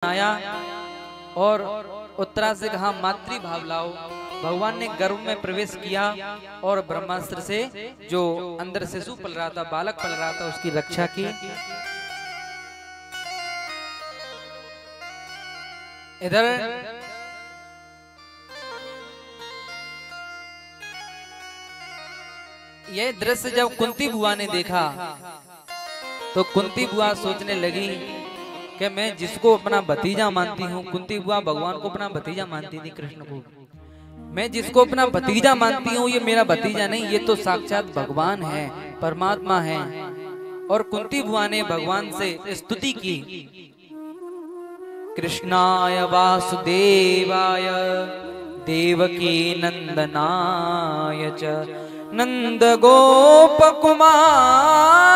आया और उत्तरा से कहा मातृभाव लाओ। भगवान ने गर्भ में प्रवेश किया और ब्रह्मास्त्र से जो अंदर शिशु पल रहा था, बालक पल रहा था, उसकी रक्षा की। इधर यह दृश्य जब कुंती बुआ ने देखा तो कुंती बुआ सोचने लगी कि मैं जिसको अपना भतीजा मानती हूँ, कुंती बुआ भगवान को अपना भतीजा मानती थी, कृष्ण को। मैं जिसको अपना भतीजा मानती हूँ, ये मेरा भतीजा नहीं, ये तो साक्षात भगवान है, परमात्मा है। और कुंती बुआ ने भगवान से स्तुति की, कृष्णाय वासुदेवाय देवकी नंदनाय च नंद गोप कुमाराय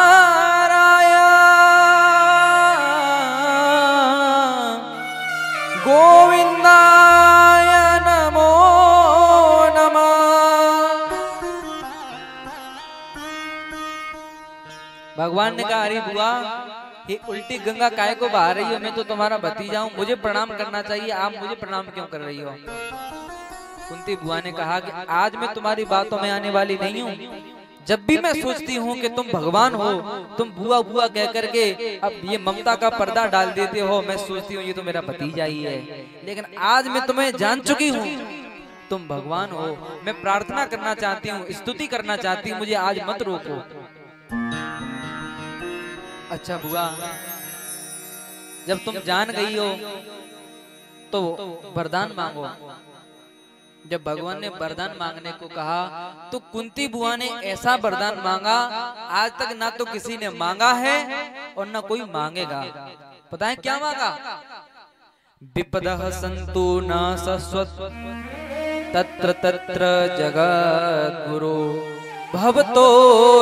गोविंदाय नमो नमः। भगवान ने कहा, अरे बुआ, ये उल्टी गंगा काय को बहा रही हो? मैं तो तुम्हारा भतीजा हूँ, मुझे प्रणाम करना चाहिए, आप मुझे प्रणाम क्यों कर रही हो? कुंती बुआ ने कहा कि आज मैं तुम्हारी बातों में आने वाली नहीं हूँ। जब भी मैं सोचती हूँ कि तुम भगवान हो, तुम बुआ बुआ कह करके अब ये ममता का पर्दा डाल देते हो, मैं सोचती हूँ ये तो मेरा भतीजा ही है। लेकिन आज मैं तुम्हें जान चुकी हूँ, तुम भगवान हो। मैं प्रार्थना करना चाहती हूँ, स्तुति करना चाहती हूँ, मुझे आज मत रोको। अच्छा बुआ, जब तुम जान गई हो तो वरदान मांगो। जब भगवान ने वरदान मांगने को कहा तो कुंती बुआ ने ऐसा वरदान मांगा, आज तक ना तो किसी ने मांगा है और ना कोई मांगेगा। पता है क्या मांगा? विपदः सन्तु न शश्वत् तत्र तत्र जगद्गुरो भवतो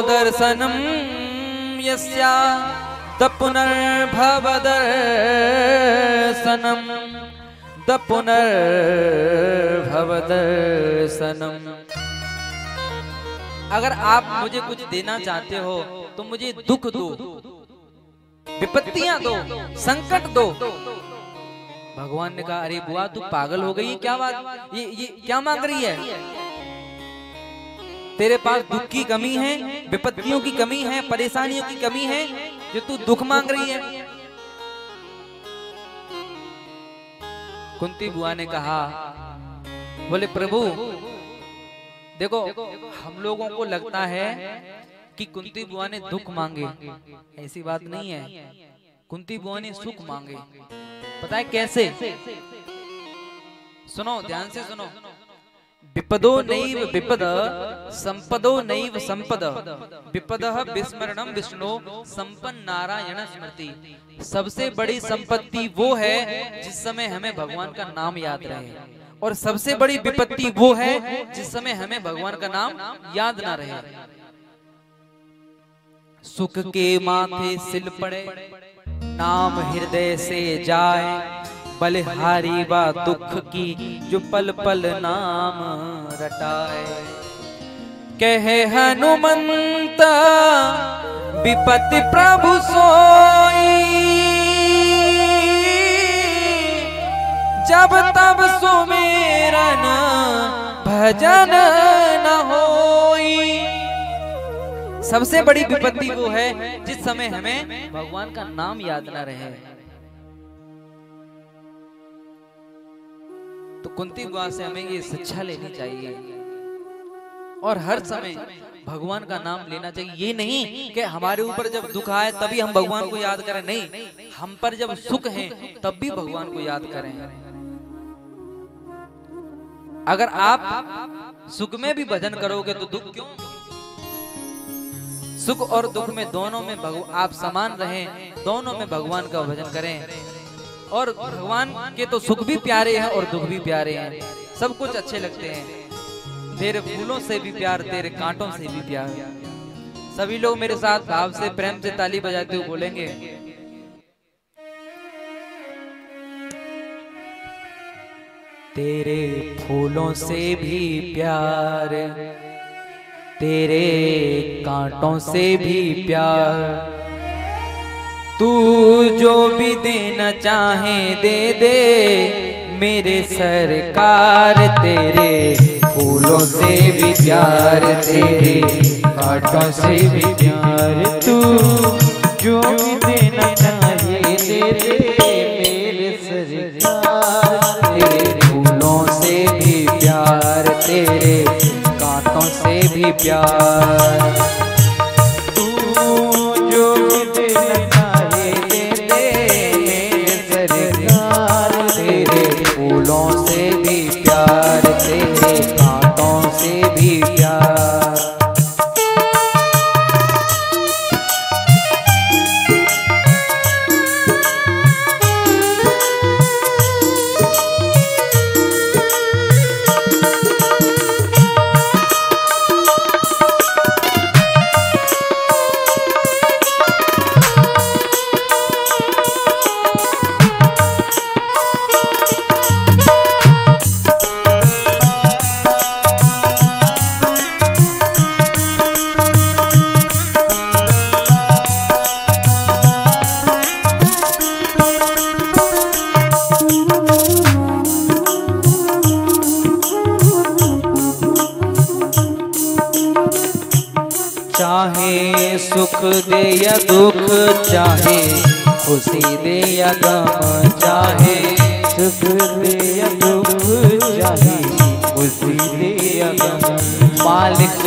दर्शनम् यस्या द पुनर्भवदर्शनम् द पुनर्भवदर्शनम्। अगर आप मुझे कुछ देना चाहते हो तो मुझे दुख दो, विपत्तियां दो, संकट दो। भगवान ने कहा, अरे बुआ तू पागल हो गई, क्या बात, ये क्या मांग रही है? तेरे पास दुख की कमी है, विपत्तियों की कमी है, परेशानियों की कमी है, जो तू दुख मांग रही है? कुंती बुआ ने कहा, बोले प्रभु देखो, हम लोगों को लगता है कि कुंती बुआ ने दुख मांगे, ऐसी बात नहीं है। कुंती बुआ ने सुख मांगे। पता है कैसे? सुनो, ध्यान से सुनो। विपदो नैव विपद संपदो नैव संपद विपदः विस्मरणम विष्णु संपन्न नारायण स्मृति। सबसे बड़ी संपत्ति वो है जिस समय हमें भगवान का नाम याद रहे, और सबसे बड़ी विपत्ति वो है जिस समय हमें भगवान का नाम याद ना रहे। सुख के माथे सिल पड़े, नाम हृदय से जाए, बलिहारी बा दुख की जो पल पल नाम रटाए। कहे हनुमंत विपत्ति प्रभु सोई, जब तब सुमेरन भजन न होई। सबसे बड़ी विपत्ति वो है जिस समय हमें भगवान का नाम याद न रहे। तो कुंती बुआ से हमें ये शिक्षा लेनी चाहिए और हर समय भगवान का नाम लेना चाहिए। ये नहीं कि हमारे ऊपर जब दुख आए तभी हम भगवान को याद करें, नहीं, हम पर जब सुख है तब भी भगवान को याद करें। अगर आप सुख में भी भजन करोगे तो दुख क्यों? सुख और दुख में दोनों में आप समान रहें, दोनों में भगवान का भजन करें। और भगवान के तो सुख भी प्यारे हैं और दुख भी प्यारे हैं, सब कुछ अच्छे लगते हैं। तेरे फूलों से भी प्यार, तेरे कांटों से भी प्यार। सभी लोग मेरे साथ भाव से, प्रेम से ताली बजाते हुए बोलेंगे, तेरे फूलों से भी प्यार, तेरे कांटों से भी प्यार, तू जो भी देना चाहे दे दे मेरे सरकार, तेरे फूलों से भी प्यार, तेरे कांटों से भी प्यार। तू जो भी देना चाहे दे दे मेरे सरकार, तेरे फूलों से भी प्यार, तेरे कांटों से भी प्यार। तू जो भी देना चाहे दे दे मेरे सरकार, तेरे फूलों से भी प्यार, तेरे कांटों से भी प्यार। चाहे सुख दे या दुख, चाहे खुशी दे या गम, चाहे सुख दे या दुख, चाहे खुशी दे या गम। मालिक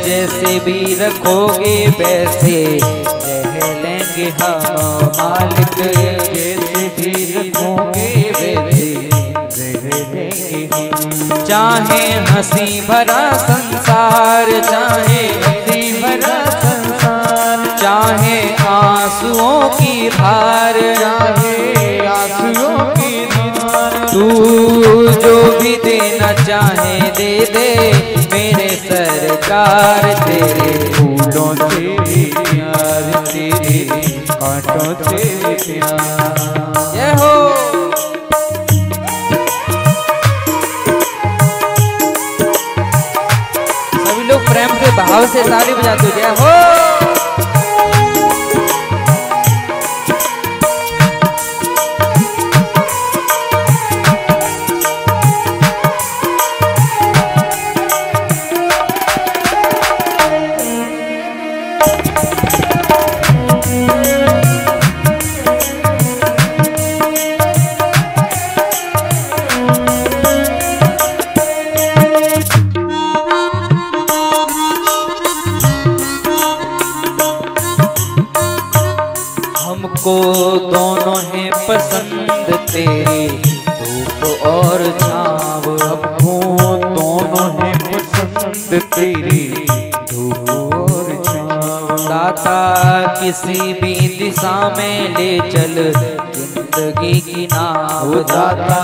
जैसे भी रखोगे वैसे रह लेंगे हम, मालिक जैसे भी रखोगे वैसे रह लेंगे हम। चाहे हंसी भरा संसार, चाहे भरा संसार, चाहे आंसुओं की धार, चाहे आंसुओं की धार। तू जो भी देना चाहे दे दे मेरे सरकार, तेरे फूलों से भी प्यार, तेरे कांटों से भी प्यार। जय हो। प्रेम से भाव से ताली बजाते हो। जय हो। हमको दोनों हैं पसंद तेरी धूप और छाँव, हमको दोनों हैं पसंद तेरी धूप और छाँव। दाता किसी भी दिशा में ले चल जिंदगी की नाव, दाता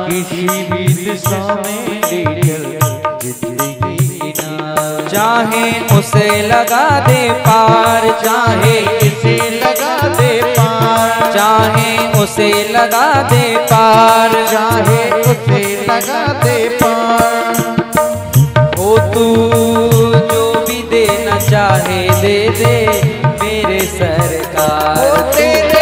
किसी भी दिशा में ले चल जिंदगी की नाव। चाहे उसे लगा दे पार, चाहे इसे लगा दे पार, चाहे उसे लगा दे पार, चाहे उसे लगा दे पार। ओ तू जो भी देना चाहे दे दे मेरे सरकार, ओ तेरे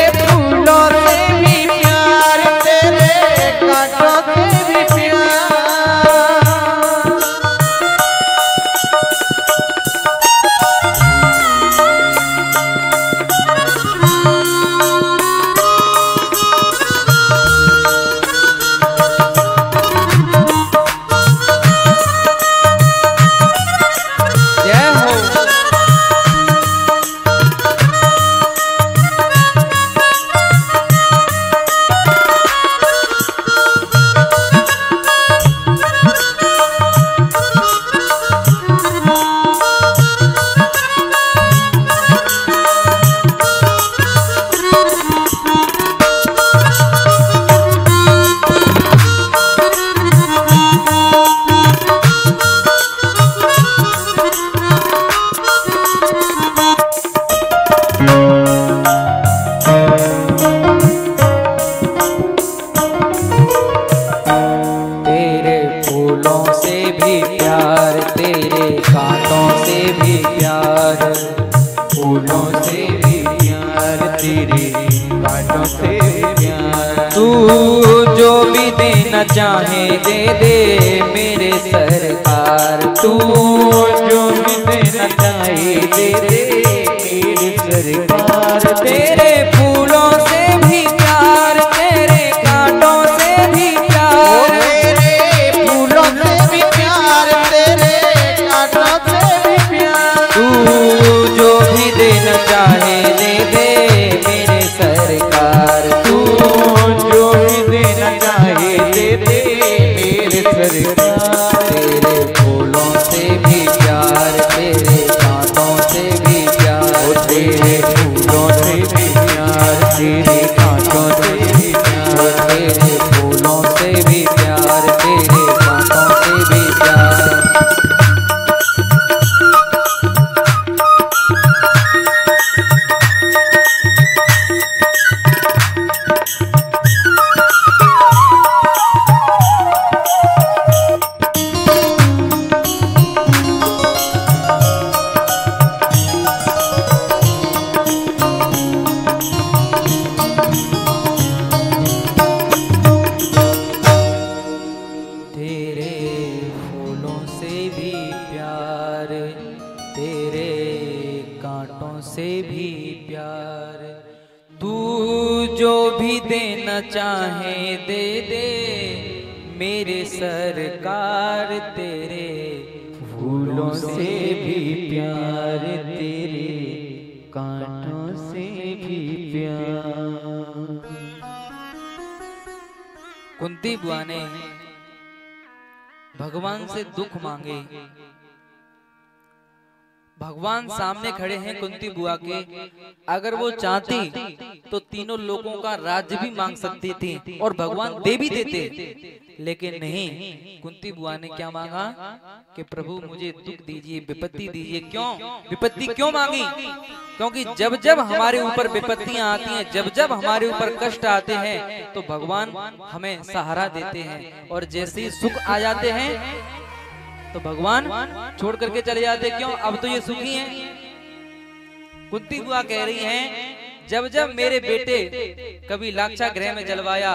फूलों से भी प्यार, तेरे कांटों से भी प्यार। फूलों से भी प्यार तेरे कांटों से प्यार। तू जो भी देना चाहे दे दे मेरे सरकार। तू जो भी देना चाहे दे दे मेरे सरकार। तेरे फूलों से भी प्यार, तेरे कांटों से भी प्यार, तेरे फूलों से भी प्यार, तेरे कांटों से भी प्यार। तू जो भी देना चाहे दे दे मेरे सरकार। तू जो भी देना चाहे दे दे मेरे सरकार। तेरे फूलों से भी प्यार, तेरे कांटों से भी प्यार, तेरे फूलों से भी प्यार, तेरे कांटों से भी प्यार। तेरे फूलों से भी प्यार, तेरे कांटों से भी प्यार। चाहे दे दे मेरे सरकार। तेरे फूलों से भी प्यार, तेरे कांटों से भी प्यार। कुंती बुआ ने भगवान से दुख मांगे। भगवान सामने खड़े हैं कुंती बुआ के। अगर वो चाहती तो तीनों लोगों का राज्य भी मांग सकती थी और भगवान दे भी देते, लेकिन नहीं। कुंती बुआ ने क्या मांगा कि प्रभु मुझे दुख दीजिए, विपत्ति दीजिए। क्यों विपत्ति क्यों मांगी? क्योंकि जब जब हमारे ऊपर विपत्तियां आती हैं, जब जब हमारे ऊपर कष्ट आते हैं तो भगवान हमें सहारा देते हैं, और जैसे ही सुख आ जाते हैं तो भगवान छोड़ करके चले जाते। क्यों? अब तो ये सुखी हैं। कुंती बुआ कह रही हैं, जब जब मेरे बेटे कभी लाक्षा गृह में जलवाया,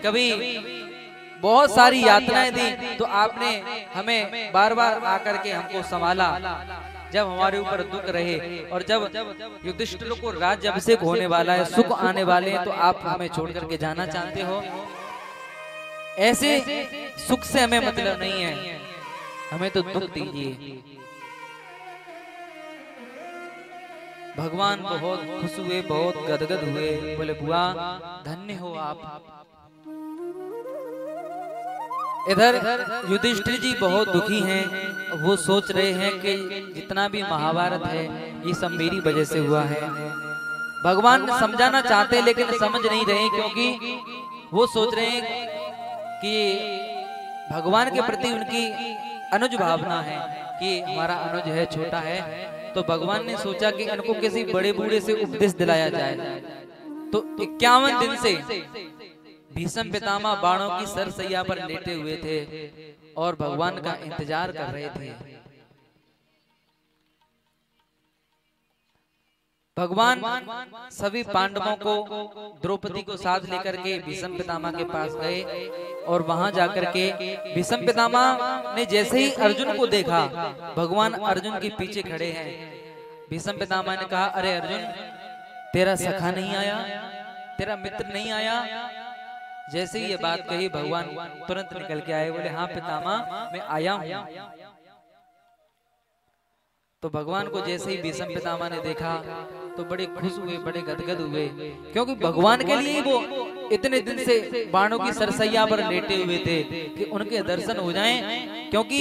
कभी बहुत सारी यातनाएं दी, तो आपने हमें बार बार आकर के हमको संभाला। जब हमारे ऊपर दुख रहे और जब युधिष्ठिर को राज्य अभिषेक होने वाला है, सुख आने वाले हैं, तो आप हमें छोड़ करके जाना चाहते हो। ऐसे सुख से हमें मतलब नहीं है, हमें तो दुख दीजिए। भगवान बहुत खुश हुए, बहुत गदगद हुए। बोले बुआ धन्य हो आप। इधर युधिष्ठिर जी बहुत दुखी हैं। वो सोच रहे हैं कि जितना भी महाभारत है ये सब मेरी वजह से हुआ है। भगवान समझाना चाहते हैं लेकिन समझ नहीं रहे, क्योंकि वो सोच रहे हैं कि भगवान के प्रति उनकी अनुज भावना है कि हमारा अनुज है, छोटा है। तो भगवान ने सोचा कि इनको किसी बड़े बूढ़े से उपदेश दिलाया जाए। तो 51 दिन से भीष्म पितामह बाणों की सरसैया पर लेटे हुए थे और भगवान का इंतजार कर रहे थे। भगवान सभी पांडवों को, द्रौपदी को साथ लेकर के भीष्म पितामह के पास गए, और वहां जाकर के भीष्म पितामह ने जैसे ही अर्जुन को देखा, भगवान अर्जुन के पीछे खड़े हैं। भीष्म पितामह ने कहा, अरे अर्जुन तेरा सखा नहीं आया, तेरा मित्र नहीं आया। जैसे ही ये बात कही भगवान तुरंत निकल के आए, बोले हाँ पितामह मैं आया हूं। तो भगवान को जैसे ही भीष्म पितामह ने देखा तो बड़े खुश हुए, बड़े गदगद हुए, क्योंकि भगवान के लिए वो इतने दिन से बाणों की सरसैया पर लेटे हुए थे कि उनके दर्शन हो जाएं। क्योंकि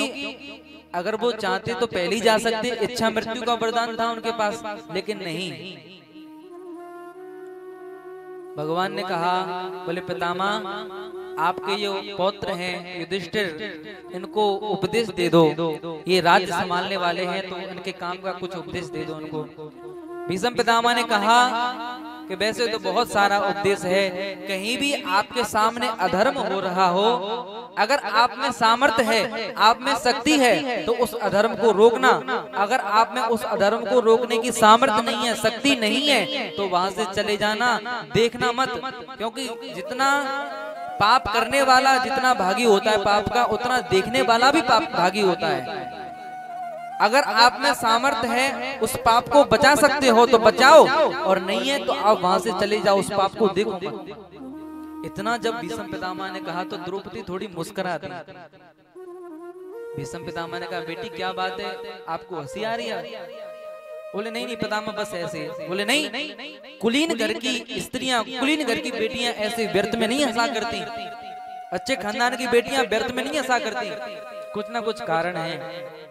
अगर वो चाहते तो पहले ही जा सकते, इच्छा मृत्यु का वरदान था उनके पास, लेकिन नहीं। भगवान ने कहा, बोले पितामह आपके जो पौत्र हैं युधिष्ठिर, इनको उपदेश दे दो, ये राज्य संभालने वाले हैं, तो इनके काम का कुछ उपदेश दे दो उनको। भीष्म पितामह ने कहा कि वैसे तो बहुत सारा उद्देश्य है, कहीं भी आपके सामने अधर्म हो रहा हो, अगर आप में सामर्थ्य है, आप में शक्ति है, तो उस अधर्म को रोकना। अगर आप में उस अधर्म को रोकने की सामर्थ्य नहीं है, शक्ति नहीं है, तो वहां से चले जाना, देखना मत। क्योंकि जितना पाप करने वाला जितना भागी होता है पाप का, उतना देखने वाला भी पाप भागी होता है। अगर आप में सामर्थ्य है, उस पाप को बचा सकते हो तो बचाओ, और नहीं है तो आप वहां से चले जाओ, उस पाप को देखो मत। इतना जब भीष्म पितामह ने कहा तो द्रौपदी थोड़ी मुस्कुरा दी। भीष्म पितामह ने कहा, बेटी क्या बात है, आपको हंसी आ रही है? बोले नहीं नहीं पितामह, बस ऐसे। बोले नहीं, कुलीन घर की स्त्रियां, कुलीन घर की बेटियां ऐसे व्यर्थ में नहीं हंसा करती, अच्छे खानदान की बेटियां व्यर्थ में नहीं हंसा करती, कुछ ना कुछ कारण है।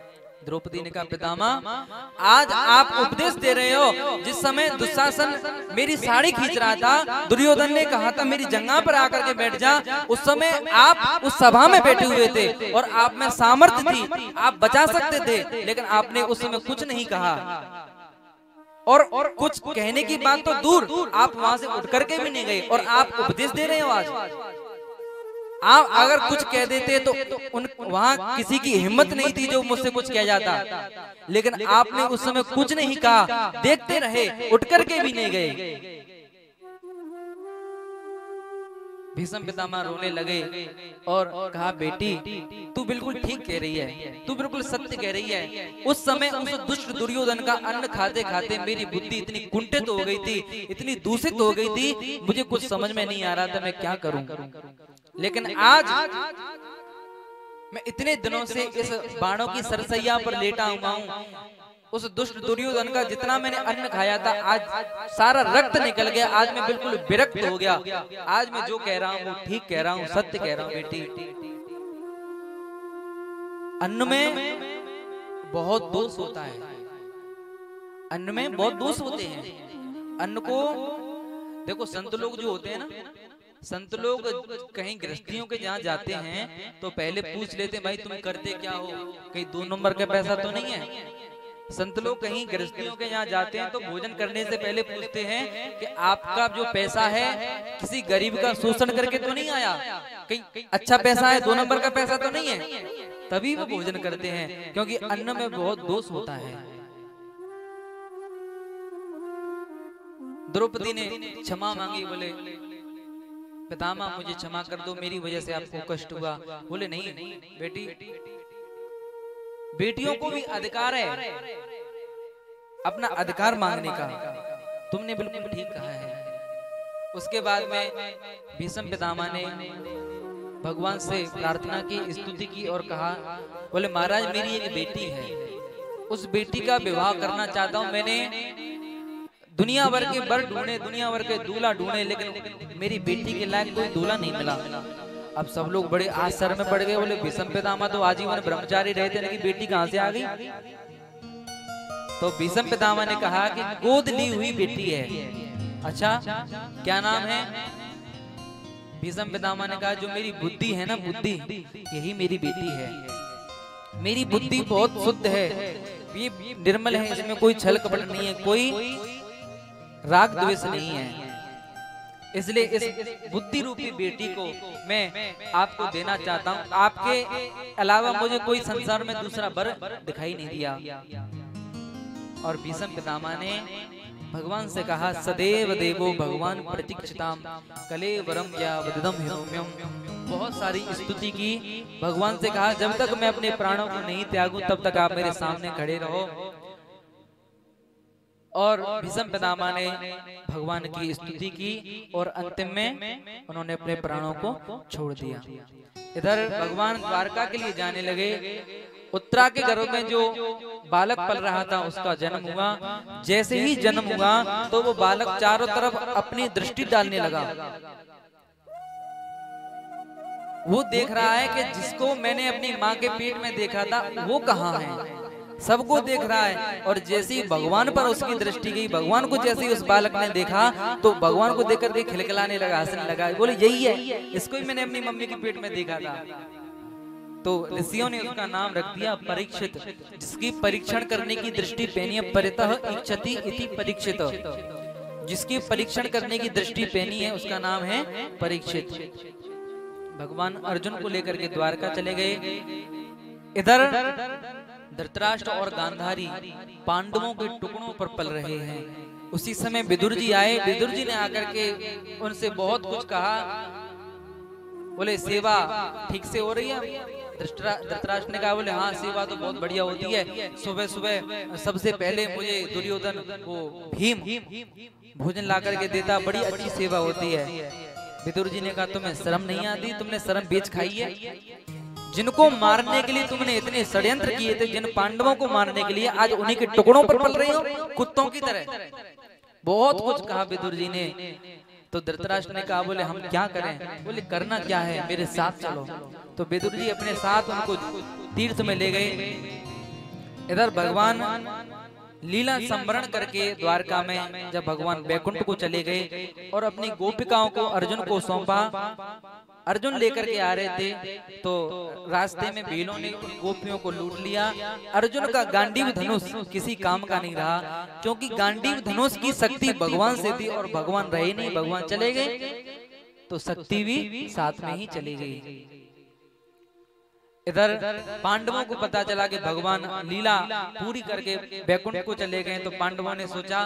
द्रौपदी ने कहा, पितामह आज आप उपदेश दे रहे हो, जिस समय दुशासन मेरी साड़ी खींच रहा था, दुर्योधन ने कहा था मेरी जंगा पर आकर के बैठ जा, उस समय आप उस सभा में बैठे हुए थे और आप में सामर्थ्य थी, आप बचा सकते थे, लेकिन आपने उस समय कुछ नहीं कहा। और कुछ कहने की बात तो दूर, आप वहां से उठ करके भी नहीं गए और आप उपदेश दे रहे हो। आज आप अगर कुछ कह देते तो वहां किसी की हिम्मत नहीं थी जो मुझसे कुछ कह जाता, लेकिन आपने उस समय कुछ नहीं कहा, देखते रहे, उठ करके भी नहीं गए। भीष्म पितामह रोने लगे और कहा, बेटी तू बिल्कुल ठीक कह रही है, तू बिल्कुल सत्य कह रही है। उस समय उस दुष्ट दुर्योधन का अन्न खाते खाते मेरी बुद्धि इतनी कुंठित हो गई थी, इतनी दूषित हो गई थी, मुझे कुछ समझ में नहीं आ रहा था मैं क्या करूं। लेकिन आज मैं इतने दिनों से इस बाणों की सरसैया पर लेटा हुआ हूं, उस दुष्ट दुर्योधन का जितना मैंने अन्न खाया था, आज सारा रक्त निकल गया, आज मैं बिल्कुल विरक्त हो गया। आज मैं जो कह रहा हूँ वो ठीक कह रहा हूँ, सत्य कह रहा हूँ। बेटी, अन्न में बहुत दोष होता है, अन्न में बहुत दोष होते हैं। अन्न को देखो, संत लोग जो होते हैं ना, संत लोग कहीं गृहस्थियों के जहाँ जाते हैं तो पहले पूछ लेते हैं, भाई तुम करते क्या हो, कहीं 2 नंबर का पैसा तो नहीं है। संत लोग कहीं गृहस्थियों के यहाँ जाते हैं तो भोजन करने से पहले पूछते हैं कि आपका जो पैसा है किसी गरीब का शोषण करके तो नहीं आया, कहीं अच्छा पैसा है, 2 नंबर का पैसा तो नहीं है, तभी वो भोजन करते हैं। क्योंकि अन्न में बहुत दोष होता है। द्रौपदी ने क्षमा मांगी, बोले पितामह मुझे क्षमा कर दो, मेरी वजह से आपको कष्ट हुआ। बोले नहीं बेटी, बेटियों को भी अधिकार है अपना अधिकार मांगने का, तुमने बिल्कुल ठीक कहा है। उसके बाद में भीष्म पितामह ने भगवान से प्रार्थना की, स्तुति की और कहा, बोले महाराज मेरी एक बेटी है, उस बेटी का विवाह करना चाहता हूं। मैंने दुनिया भर के वर ढूंढे, दुनिया भर के दूल्हा ढूंढे, लेकिन मेरी बेटी के लायक कोई दूल्हा नहीं मिला। अब सब लोग बड़े आश्चर्य में पड़ गए। बोले भीष्म पितामह तो आजीवन ब्रह्मचारी रहते, लेकिन बेटी कहां से आ गई? तो भीष्म पितामह ने कहा कि गोद ली हुई बेटी है। अच्छा, क्या नाम है? भीष्म पितामह ने कहा जो मेरी बुद्धि है ना, बुद्धि, यही मेरी बेटी है। मेरी बुद्धि बहुत शुद्ध है, ये निर्मल है, इसमें कोई छल कपट नहीं है, कोई राग द्वेष नहीं है। इसलिए इस बुद्धि रूपी बेटी को मैं आपको देना चाहता हूँ। आपके अलावा मुझे कोई संसार में दूसरा वर दिखाई नहीं दिया। और भीष्म पितामह ने भगवान से कहा, सदैव देवो भगवान प्रतीक्षिताम कलेवरम या वददम हिरण्यम। बहुत सारी स्तुति की, भगवान से कहा जब तक मैं अपने प्राणों को नहीं त्यागूं तब तक आप मेरे सामने खड़े रहो। और भीष्म पितामह ने भगवान की स्तुति की और अंतिम में उन्होंने अपने प्राणों को छोड़ दिया। इधर भगवान द्वारका के लिए जाने लगे। उत्तरा के गर्भ में जो बालक पल रहा था उसका जन्म हुआ। जैसे ही जन्म हुआ तो वो बालक चारों तरफ अपनी दृष्टि डालने लगा। वो देख रहा है कि जिसको मैंने अपनी माँ के पेट में देखा था वो कहाँ है, सबको देख रहा है। और जैसे ही भगवान पर उसकी दृष्टि गई, भगवान को जैसे ही उस बालक ने देखा तो भगवान को देखकर देख खिलखिलाने लगा, हंसने लगा, बोले यही है, इसको ही मैंने अपनी मम्मी के पेट में देखा था। तो ऋषियों ने उसका नाम रख दिया परीक्षित, जिसकी परीक्षण करने की दृष्टि पहनी है। परितः इच्छति इति परीक्षित, जिसकी परीक्षण करने की दृष्टि पहनी है उसका नाम है परीक्षित। भगवान अर्जुन को लेकर के द्वारका चले गए। इधर धृतराष्ट्र और गांधारी पांडवों के टुकड़ों पर पल रहे हैं। उसी समय विदुर जी आए। विदुर जी ने आकर के उनसे बहुत कुछ कहा। बोले सेवा ठीक से हो रही है? धृतराष्ट्र ने कहा बोले हाँ सेवा तो बहुत बढ़िया होती है। सुबह सुबह सबसे पहले मुझे दुर्योधन वो भीम भोजन ला करके देता, बड़ी अच्छी सेवा होती है। विदुर जी ने कहा तुम्हें शर्म नहीं आती? तुमने शर्म बेच खाई है? जिनको मारने के लिए तुमने इतने षड्यंत्र किए थे, जिन पांडवों को मारने के लिए, आज उन्हीं के टुकड़ों पर पल रहे हो कुत्तों की तरह। बहुत कुछ कहा विदुर जी ने। तो धृतराष्ट्र ने कहा बोले हम क्या करें? बोले करना क्या है, मेरे साथ चलो। तो विदुर जी अपने साथ उनको तीर्थ में ले गए। इधर भगवान लीला संवरण करके द्वारका में जब भगवान वैकुंठ को चले गए और अपनी गोपिकाओं को अर्जुन को सौंपा। अर्जुन लेकर के आ रहे थे तो रास्ते में भीलों ने गोपियों को लूट लिया। अर्जुन का गांडीव धनुष किसी काम का नहीं रहा, क्योंकि गांडीव धनुष की शक्ति भगवान से थी और भगवान रहे नहीं, भगवान चले गए तो शक्ति भी साथ में ही चली गई। इधर पांडवों को पता चला कि भगवान लीला पूरी करके वैकुंठ को चले गए। तो पांडवों ने सोचा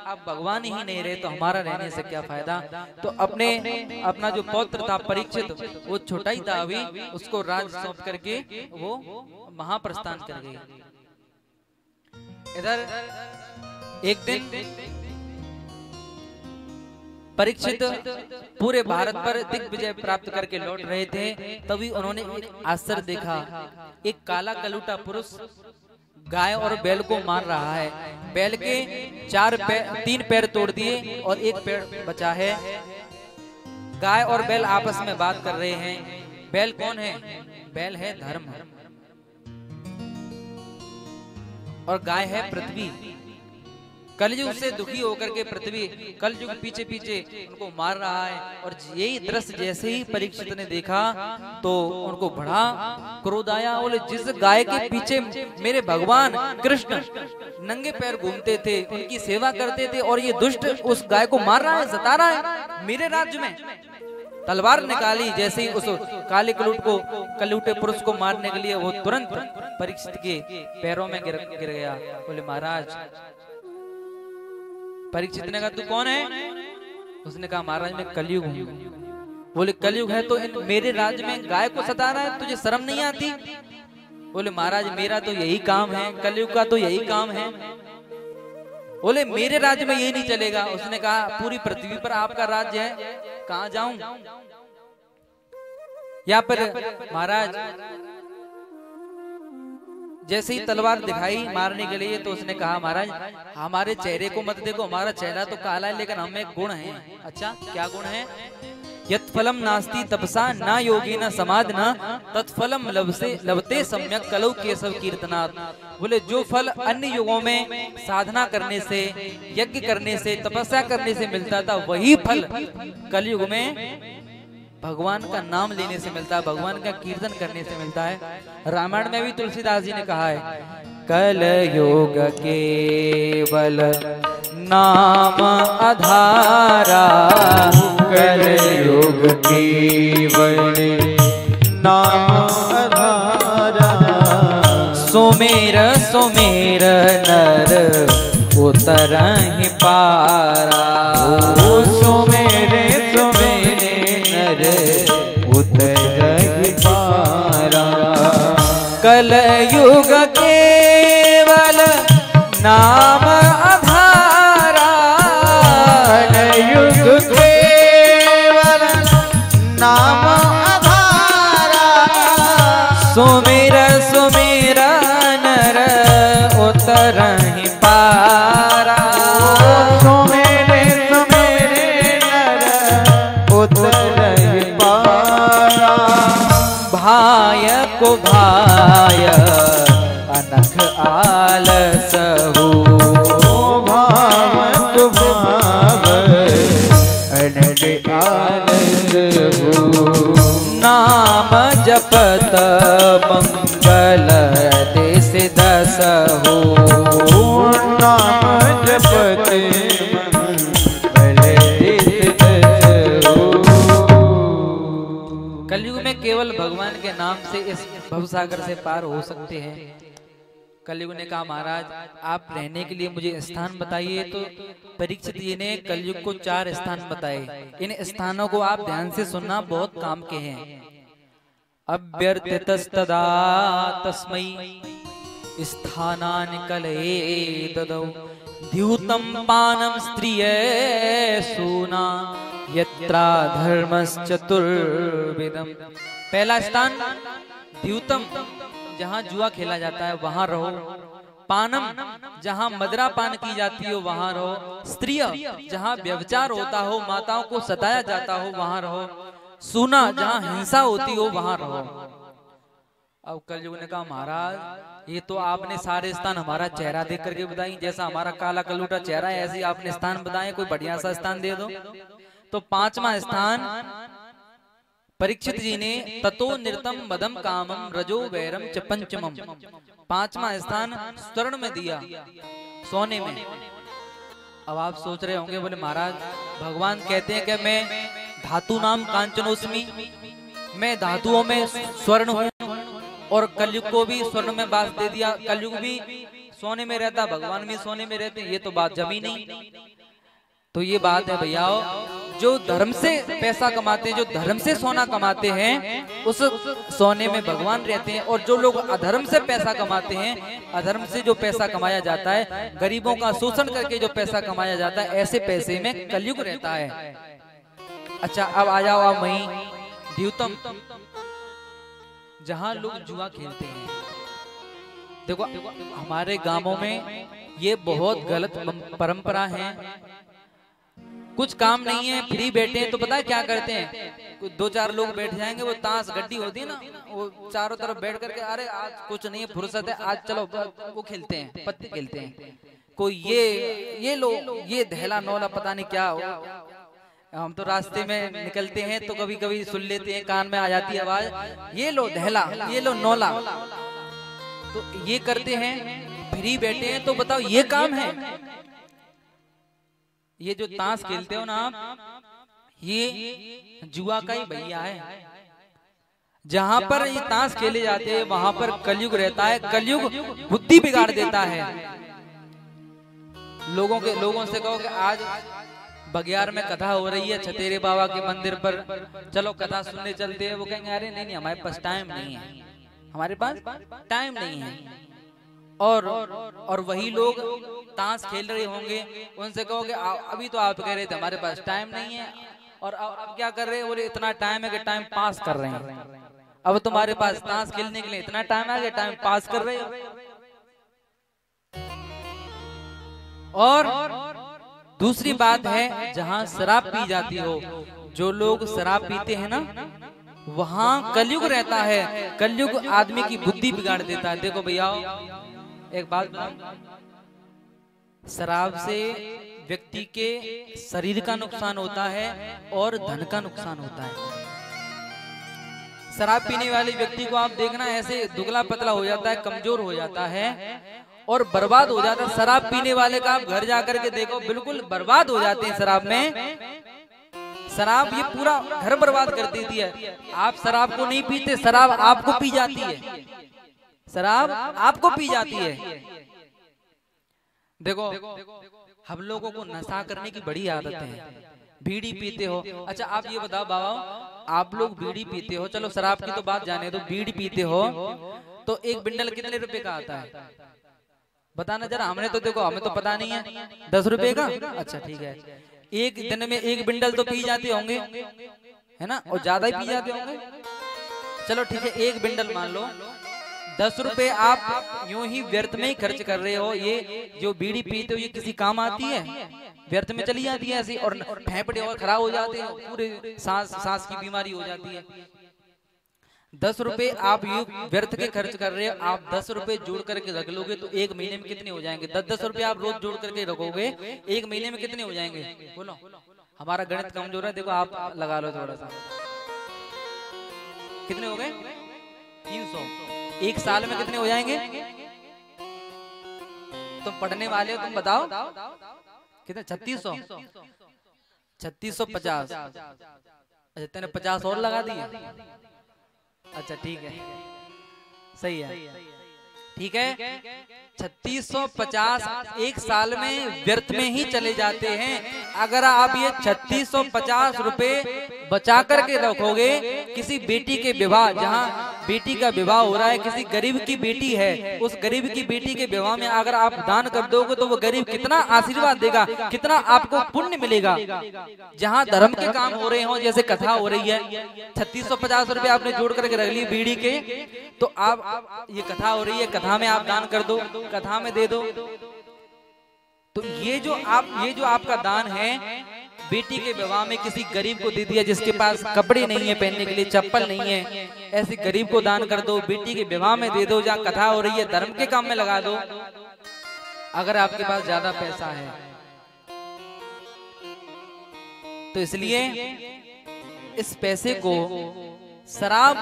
अब भगवान ही नहीं रहे तो हमारा रहने से क्या फायदा। तो अपना जो पौत्र था परीक्षित, वो छोटा ही था अभी, उसको राज सौंप करके वो महाप्रस्थान कर गए। इधर एक दिन परीक्षित पूरे भारत पर दिग्विजय प्राप्त करके लौट रहे थे। तभी उन्होंने एक आश्चर्य देखा। एक काला कलूटा पुरुष गाय और बैल को मार रहा है। बैल के 3 पैर तोड़ दिए और 1 पैर बचा है। गाय और बैल आपस में बात कर रहे हैं। बैल कौन है? बैल है धर्म और गाय है पृथ्वी। कलयुग से दुखी होकर के पृथ्वी कलयुग पीछे पीछे उनको मार रहा है। और यही दृश्य जैसे ही परीक्षित ने देखा तो उनको बड़ा क्रोध आया। बोले जिस गाय के पीछे मेरे भगवान कृष्ण नंगे पैर घूमते थे, उनकी सेवा करते थे, और ये दुष्ट उस गाय को मार रहा है, सता रहा है मेरे राज्य में। तलवार निकाली। जैसे ही उस काले कलूटे पुरुष को मारने के लिए वो तुरंत परीक्षित के पैरों में गिर गया। बोले महाराज। परीक्षित ने कहा तू कौन है? उसने कहा महाराज मैं कलयुग हूँ। बोले कलयुग है तो मेरे राज्य में गाय को सता रहा है, तुझे शर्म नहीं आती? बोले महाराज मेरा तो यही काम है, कलयुग का तो यही काम है। बोले मेरे राज्य में यही नहीं चलेगा। उसने कहा पूरी पृथ्वी पर आपका राज्य है, कहाँ जाऊं? यहाँ पर महाराज जैसे ही तलवार दिखाई मारने के लिए तो उसने कहा महाराज हमारे चेहरे को मत देखो, हमारा चेहरा तो काला है लेकिन हमें गुण है। अच्छा क्या गुण है? यत्फलम नास्ति तपसा ना योगी न समाधना तत्फलम लभते सम्यक कलौ केशव कीर्तनात्। बोले जो फल अन्य युगों में साधना करने से, यज्ञ करने से, तपस्या करने से मिलता था, वही फल कलयुग में भगवान का नाम लेने से मिलता है, भगवान का कीर्तन करने से मिलता है। रामायण में भी तुलसीदास जी ने कहा है कलयुग केवल नाम आधारा, कलयुग केवल नाम आधारा। सुमेर सुमेर नर उतरहि पारा। सुमेरे सुमेरे नर उतरहि पारा। कलयुग केवल नाम आधारा। कलयुग केवल नाम आधारा। सुमेर सुमेर नर उतरहि पारा। सुमेरे सुमेरे नर उतरहि पारा। भाय को भाय अनख आलस हो। भाव को भाव अनख आलस हो। नाम जपत मंगल देश दस हो। नाम जपत कलयुग में केवल भगवान के नाम से इस भवसागर से पार हो सकते हैं। कलयुग ने कहा महाराज आप रहने के लिए मुझे स्थान बताइए। तो परीक्षित जी ने कलयुग को 4 स्थान बताए। इन स्थानों को आप ध्यान से सुनना, बहुत काम के हैं। अभ्यर्थितस्तदा तस्मै स्थानानि कलये ददौ द्यूतं पानं स्त्रिये सूना यत्रा धर्मश्चतुर्विधम्। पहला स्थान द्यूतम, जहाँ जुआ खेला जाता है वहां रहो। पानम, जहाँ मदिरा पान की जाती हो वहां रहो। स्त्रिय, जहाँ व्यभिचार होता हो, माताओं को सताया जाता हो वहां रहो। सूना, जहाँ हिंसा होती हो वहां रहो। अब कलयुग ने कहा महाराज ये तो आपने सारे स्थान हमारा चेहरा देख करके बताई, जैसा हमारा काला कलूटा चेहरा है ऐसे आपने स्थान बताए, कोई बढ़िया सा स्थान दे दो। तो 5वां स्थान परीक्षित जी ने ततो नृतम मदम कामम रजो वैरम च पंचमम। 5वां स्थान स्वर्ण में दिया, सोने में। अब आप सोच रहे होंगे बोले महाराज भगवान कहते हैं कि मैं धातु नाम कांचनोस्मि, मैं धातुओं में स्वर्ण हूँ, और कलयुग को भी स्वर्ण में बास दे दिया। कलयुग भी सोने में रहता, भगवान भी सोने में रहते, ये तो बात जमी नहीं। तो ये बात है भैया, जो धर्म से पैसा कमाते हैं, जो धर्म से सोना कमाते हैं, उस सोने में भगवान रहते हैं। और जो लोग अधर्म से पैसा कमाते हैं, अधर्म से जो पैसा कमाया जाता है, गरीबों का शोषण करके जो पैसा कमाया जाता है, ऐसे पैसे में कलयुग रहता है। अच्छा अब आ जाओ आप वहीं द्यूतम, जहां लोग जुआ खेलते हैं। देखो हमारे गांवों में ये बहुत गलत परंपरा है। कुछ काम नहीं है, फ्री बैठे हैं तो पता है क्या करते हैं, 2-4 लोग बैठ जाएंगे, वो ताश गड्डी होती है ना, वो चारों तरफ बैठ करके अरे आज कुछ नहीं है, फुर्सत है, आज चलो वो खेलते हैं, पत्ते खेलते हैं। कोई ये लो, ये दहला नौला पता नहीं क्या हो। हम तो रास्ते में निकलते हैं तो कभी कभी सुन लेते हैं, कान में आ जाती है आवाज, ये लो दहला, ये लो नौला। तो ये करते हैं, फ्री बैठे हैं तो बताओ ये काम है। ये जो ताश खेलते हो ना आप, ये जुआ का ही भैया है। जहां पर ये ताश खेले जाते हैं वहां पर कलयुग रहता है। कलयुग बुद्धि बिगाड़ देता है। लोगों से कहो कि आज बगियार में कथा हो रही है छतेरे बाबा के मंदिर पर, चलो कथा सुनने चलते हैं। वो कहेंगे अरे नहीं हमारे पास टाइम नहीं है, हमारे पास टाइम नहीं है। और वही लोग ताश खेल रहे होंगे, उनसे कहोगे अभी तो आप कह रहे थे हमारे पास टाइम नहीं है, और अब क्या कर रहे हैं, बोले इतना टाइम है कि टाइम पास कर रहे हैं। अब तुम्हारे पास ताश खेलने के लिए इतना टाइम है कि टाइम पास कर रहे हो। और दूसरी बात है, जहां शराब पी जाती हो, जो लोग शराब पीते हैं ना, वहां कलयुग रहता है। कलयुग आदमी की बुद्धि बिगाड़ देता है। देखो भैया एक बात बताऊं, शराब से व्यक्ति के शरीर का नुकसान होता है और धन का नुकसान होता है। शराब पीने वाले व्यक्ति को आप देखना ऐसे दुबला पतला हो जाता है, कमजोर हो जाता है और बर्बाद हो जाता है। शराब पीने वाले का आप घर जाकर के देखो, बिल्कुल बर्बाद हो जाते हैं शराब में। शराब ये पूरा घर बर्बाद कर देती है। आप शराब को नहीं पीते, शराब आपको पी जाती है, शराब आपको पी जाती है। देखो हम लोगों को नशा करने की बड़ी आदत है। बीड़ी पीते हो, अच्छा आप ये बताओ बाबा, आप लोग बीड़ी पीते हो, चलो शराब की तो बात जाने दो, बीड़ी पीते हो तो एक बिंडल कितने रुपए का आता है बताना जरा। हमने तो देखो, हमें तो पता नहीं है, 10 रुपए का। अच्छा ठीक है, एक दिन में एक बिंडल तो पी जाते होंगे, है ना, और ज्यादा ही पी जाते होंगे। चलो ठीक है, एक बिंडल मान लो, 10 रुपए आप यूं ही व्यर्थ में ही खर्च कर रहे हो। ये जो बीड़ी पीते हो ये किसी काम आती है? व्यर्थ में चली जाती है ऐसी, और फेफड़े और खराब हो जाते हैं, पूरे सांस की बीमारी हो जाती है। 10 रुपए आप ये व्यर्थ के खर्च कर रहे हो। आप 10 रुपए जोड़ करके रख लोगे तो एक महीने में कितने हो जाएंगे? 10-10 रुपए आप रोज जोड़ करके रखोगे, एक महीने में कितने हो जाएंगे? बोलो, हमारा गणित कमजोर है, देखो आप लगा लो थोड़ा सा। कितने हो गए? 300। एक साल में कितने हो जाएंगे? तुम पढ़ने वाले हो, तुम बताओ कितने? 3600, 3650। अच्छा तेने 50 और लगा दिए। अच्छा ठीक है, सही है, ठीक है। 3650 एक साल में व्यर्थ में ही चले जाते हैं। अगर आप ये 3650 रुपए बचा करके रखोगे, किसी बेटी के विवाह, जहाँ बेटी का विवाह हो रहा है, किसी गरीब की बेटी है, उस गरीब की बेटी के विवाह में अगर आप दान कर दोगे तो वो गरीब कितना आशीर्वाद देगा, कितना आपको पुण्य मिलेगा। जहाँ धर्म के काम हो रहे हो, जैसे कथा हो रही है, 3650 रुपए आपने जोड़ करके रख लिए बीड़ी के, तो आप ये कथा हो रही है, कथा में आप दान कर दो, कथा में दे दो। तो ये जो आपका दान है, बेटी के विवाह में किसी गरीब को दे दिया, जिसके पास कपड़े नहीं है पहनने के लिए, चप्पल नहीं है, ऐसे गरीब को दान कर दो, बेटी के विवाह में दे दो, जहाँ कथा हो रही है धर्म के काम में लगा दो। अगर आपके पास ज्यादा पैसा है तो इसलिए इस पैसे को शराब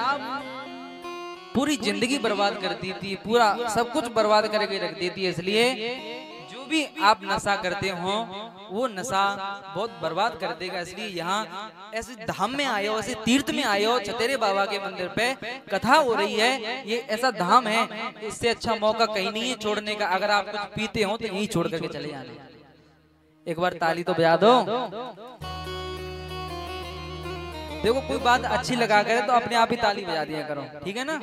पूरी जिंदगी बर्बाद कर देती है, पूरा सब कुछ बर्बाद करके रख देती है। इसलिए जो भी आप नशा करते हो वो नशा बहुत बर्बाद कर देगा। इसलिए यहाँ ऐसे धाम में आए हो, ऐसे तीर्थ में आए हो, छतेरे बाबा के मंदिर पे कथा हो रही है, ये ऐसा धाम है, इससे अच्छा मौका कहीं नहीं है छोड़ने का। अगर आप कुछ पीते हो तो यहीं छोड़ करके चले जाने। एक बार ताली तो बजा दो। देखो कोई बात अच्छी लगा करे तो अपने आप ही ताली बजा दिया करो, ठीक है ना।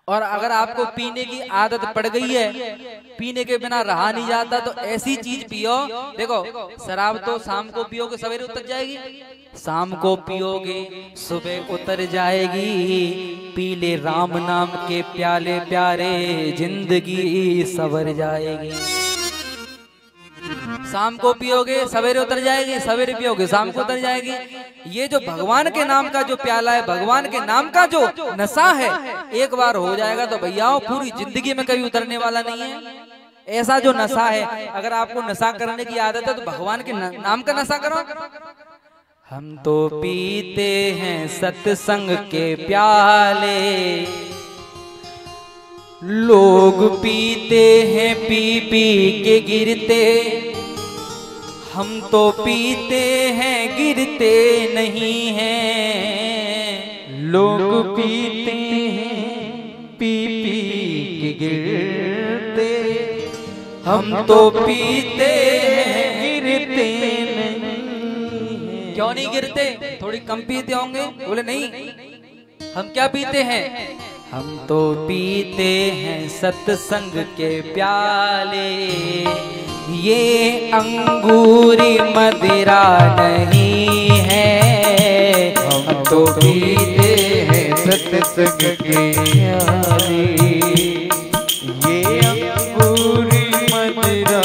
और अगर आपको पीने की आदत पड़ गई है, पीने के बिना रहा नहीं जाता, तो ऐसी चीज पियो। देखो शराब तो शाम को पियोगे सवेरे उतर जाएगी, शाम को पियोगे सुबह उतर जाएगी। पी ले राम नाम के प्याले प्यारे, जिंदगी संवर जाएगी। शाम को पियोगे सवेरे उतर जाएगी, सवेरे पियोगे शाम को उतर जाएगी। ये जो भगवान के नाम का जो प्याला है, भगवान के नाम का जो नशा है, एक बार हो जाएगा तो भैया पूरी जिंदगी में कभी उतरने वाला नहीं है। ऐसा जो नशा है, अगर आपको नशा करने की आदत है तो भगवान के नाम का नशा करो। हम तो पीते हैं सत्संग के प्याले, लोग पीते हैं पी पी के गिरते, हम तो पीते हैं गिरते नहीं हैं। लोग पीते हैं पी पी के गिरते, हम तो पीते हैं गिरते नहीं। क्यों नहीं गिरते? थोड़ी कम पीते होंगे। बोले नहीं, हम क्या पीते हैं? हम तो पीते हैं सत्संग के प्याले, ये अंगूरी मदिरा नहीं है। हम तो पीते हैं सत्संग के प्याले, ये अंगूरी मदिरा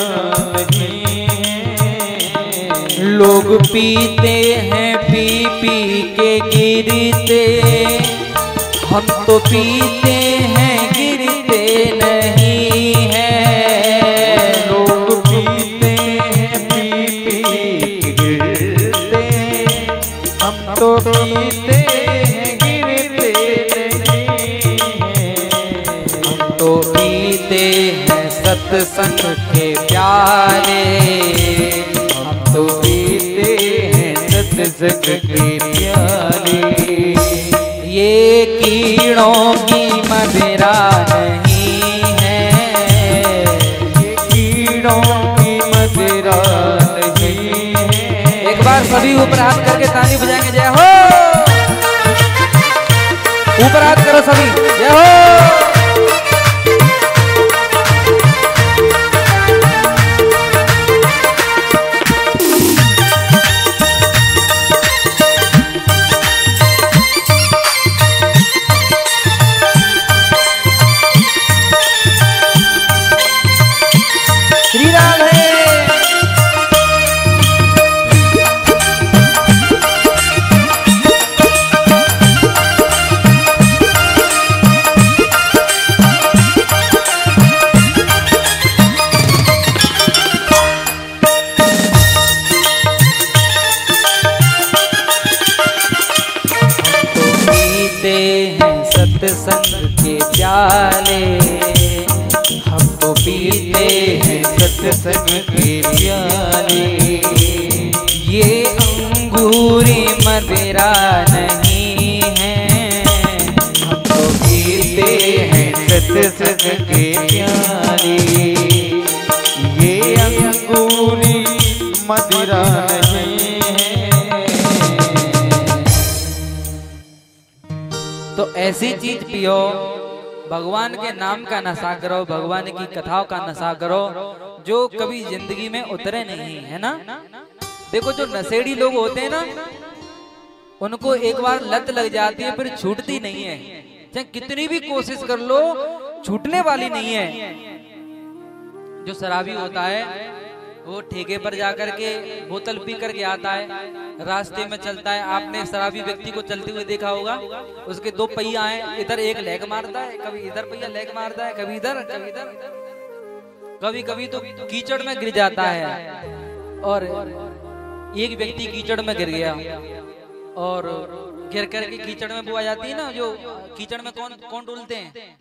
नहीं है। लोग पीते हैं पी पी के गिरते, हम तो पीते हैं गिरते नहीं हैं। लोग पीते हैं पी पी के गिरते, हम तो पीते हैं गिरते नहीं हैं। हम तो पीते हैं सत्संग के प्याले, हम तो पीते हैं सत्संग के प्याले। ये कीड़ों की मदिरा नहीं है, ये कीड़ों की मदिरा नहीं है। एक बार सभी ऊपर हाथ करके ताली बजाएंगे। जय हो, ऊपर हाथ करो सभी, जय हो। सत्संग के प्याले, हम तो पीते हैं सत्संग के प्याले, ये अंगूरी मदिरा नहीं है, हम तो पीते हैं सत्संग के प्यारे, ये अंगूरी मदिरा नहीं है। तो ऐसी चीज पियो, भगवान के नाम का नशा करो, भगवान की कथाओं का नशा करो, जो कभी जिंदगी में उतरे नहीं, है ना। देखो जो नशेड़ी लोग होते हैं ना, उनको एक बार लत लग जाती है, फिर छूटती नहीं है, चाहे कितनी भी कोशिश कर लो छूटने वाली नहीं है। जो शराबी होता है वो ठेके पर जाकर के बोतल पी करके आता है, रास्ते में चलता है, आपने शराबी व्यक्ति को चलते हुए देखा होगा, उसके दो पहिया हैं, इधर एक लेग मारता है, कभी इधर पहिया लेग मारता है, कभी इधर कभी इधर, कभी कभी तो कीचड़ में गिर जाता है। और एक व्यक्ति कीचड़ में गिर गया और गिर करके कीचड़ में वो आ जाती है ना, जो कीचड़ में कौन कौन डोलते हैं,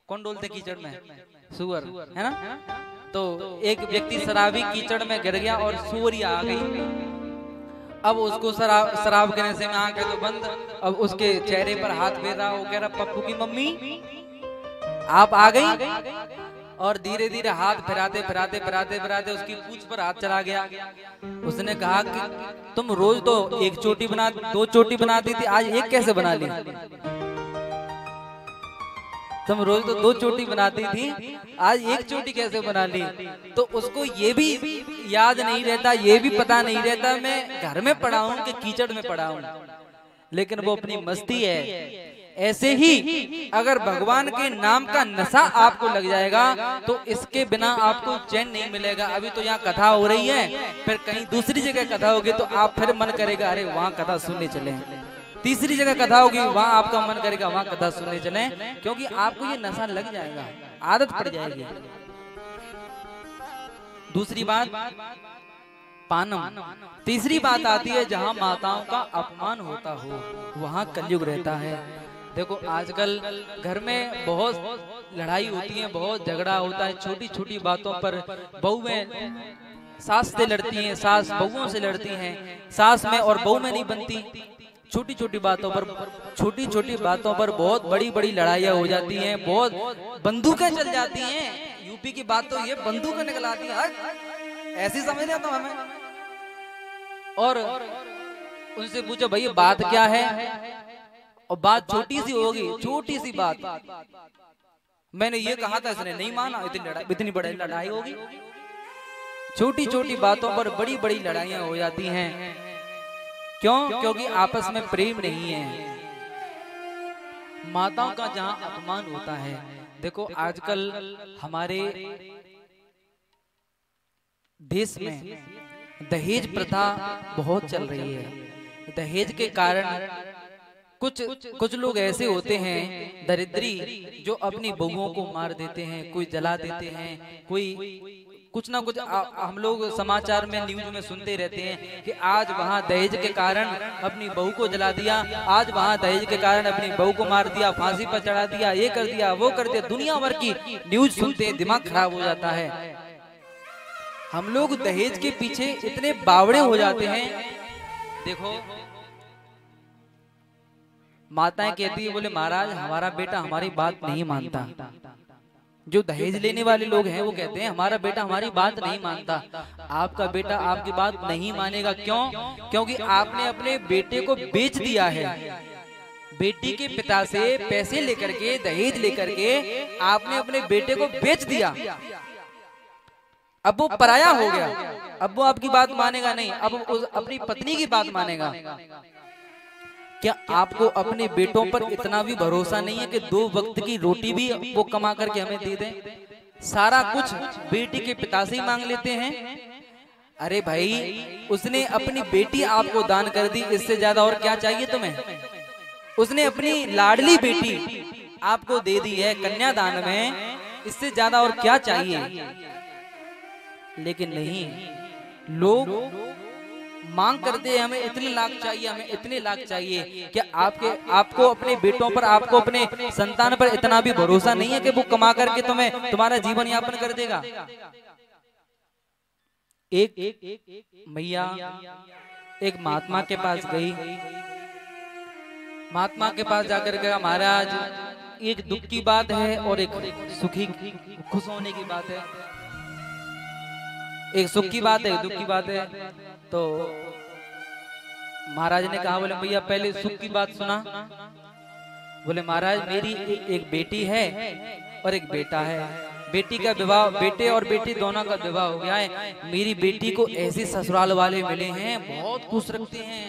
कौन डोलते कीचड़ में, सुअर, है ना। तो एक व्यक्ति शराबी कीचड़ में गिर गया और सुअरिया आ गई। अब उसको शराब के नशे में आंखें तो बंद, अब उसके चेहरे पर हाथ फेर रहा, वो कह रहा पप्पू की मम्मी आप आ गई, और धीरे धीरे हाथ फिराते फिराते फिराते फिराते उसकी पूंछ पर हाथ चला गया। उसने कहा कि तुम रोज तो एक चोटी बना, दो चोटी बनाती थी, आज एक कैसे बना ली? तुम रोज तो दो चोटी बनाती थी, आज एक चोटी कैसे बना ली? तो उसको ये भी याद नहीं रहता, ये भी पता नहीं रहता मैं घर में पड़ा हूं कि कीचड़ में पड़ा हूं, लेकिन वो अपनी मस्ती है। ऐसे ही अगर भगवान के नाम का नशा आपको लग जाएगा तो इसके बिना आपको चैन नहीं मिलेगा। अभी तो यहाँ कथा हो रही है, फिर कहीं दूसरी जगह कथा होगी तो आप फिर मन करेगा अरे वहाँ कथा सुनने चले, तीसरी जगह कथा होगी वहाँ आपका मन करेगा वहाँ कथा सुनने चले, क्योंकि आपको ये नशा लग जाएगा, आदत पड़ जाएगी। दूसरी बात पानम। तीसरी बात आती है जहाँ माताओं का अपमान होता हो वहाँ कलयुग रहता है। देखो आजकल घर में बहुत लड़ाई होती है, बहुत झगड़ा होता है, छोटी छोटी बातों पर बहुएं सास से लड़ती हैं, सास बहुओं से लड़ती हैं, सास में और बहू में नहीं बनती। छोटी छोटी बातों पर बहुत बड़ी बड़ी लड़ाइयाँ हो जाती हैं, बहुत बंदूकें चल जाती हैं। यूपी की बात तो ये बंदूकें निकल आती हैं, ऐसी समझ नहीं आता हमें। और उनसे पूछो भाई बात क्या है, और बात छोटी सी होगी, छोटी सी बात, मैंने ये कहा था इसने नहीं माना, इतनी बड़ी लड़ाई होगी। छोटी छोटी बातों पर बड़ी बड़ी लड़ाइयां हो जाती हैं। क्यों? क्योंकि आपस में प्रेम नहीं है। माताओं का जहां अपमान होता है, देखो आजकल हमारे देश में दहेज प्रथा बहुत चल रही है। दहेज के कारण कुछ लोग ऐसे होते हैं दरिद्री, जो अपनी बहुओं को मार देते हैं, कोई जला देते हैं, कोई कुछ ना कुछ हम लोग समाचार में न्यूज में सुनते रहते हैं कि आज वहाँ दहेज के कारण अपनी बहू को जला दिया, आज वहाँ दहेज के कारण अपनी बहू को मार दिया, फांसी पर चढ़ा दिया, ये कर दिया वो कर दिया। दुनिया भर की न्यूज सुनते हैं, दिमाग खराब हो जाता है। हम लोग दहेज के पीछे इतने बावड़े हो जाते हैं। देखो माताएं कहती है बोले महाराज हमारा बेटा हमारी बात नहीं मानता। जो दहेज लेने वाले लोग हैं वो कहते हैं हमारा बेटा हमारी बात नहीं मानता। आपका बेटा आपकी बात नहीं मानेगा। क्यों? क्योंकि आपने अपने बेटे को बेच दिया है। बेटी के पिता से पैसे लेकर के, दहेज लेकर के आपने अपने बेटे को बेच दिया। अब वो पराया हो गया, अब वो आपकी बात मानेगा नहीं, अब अपनी पत्नी की बात मानेगा। क्या आपको अपने बेटों पर इतना भी भरोसा नहीं है कि 2 वक्त की रोटी भी वो कमा करके हमें दे दें? सारा कुछ बेटी के पिता से ही मांग लेते हैं। अरे भाई उसने अपनी बेटी आपको दान कर दी, इससे ज्यादा और क्या चाहिए तुम्हें? उसने अपनी लाडली बेटी आपको दे दी है कन्यादान में, इससे ज्यादा और क्या चाहिए? लेकिन नहीं, लोग मांग करते हैं हमें इतने लाख चाहिए, हमें इतने लाख चाहिए। क्या आपको अपने बेटों पर, आपको अपने संतान पर इतना भी भरोसा नहीं है कि वो कमा करके तुम्हें तुम्हारा जीवन यापन कर देगा? एक मैया एक महात्मा के पास गई। महात्मा के पास जाकर कहा, महाराज एक दुख की बात है और एक सुखी खुश होने की बात है। एक सुख की बात है, एक दुख की बात है। तो महाराज ने कहा, बोले भैया पहले सुख की बात सुना। बोले महाराज मेरी एक बेटी है और एक बेटा है। बेटी का विवाह, बेटे और बेटी दोनों का विवाह हो गया है। मेरी बेटी को ऐसे ससुराल वाले मिले हैं, बहुत खुश रखते हैं।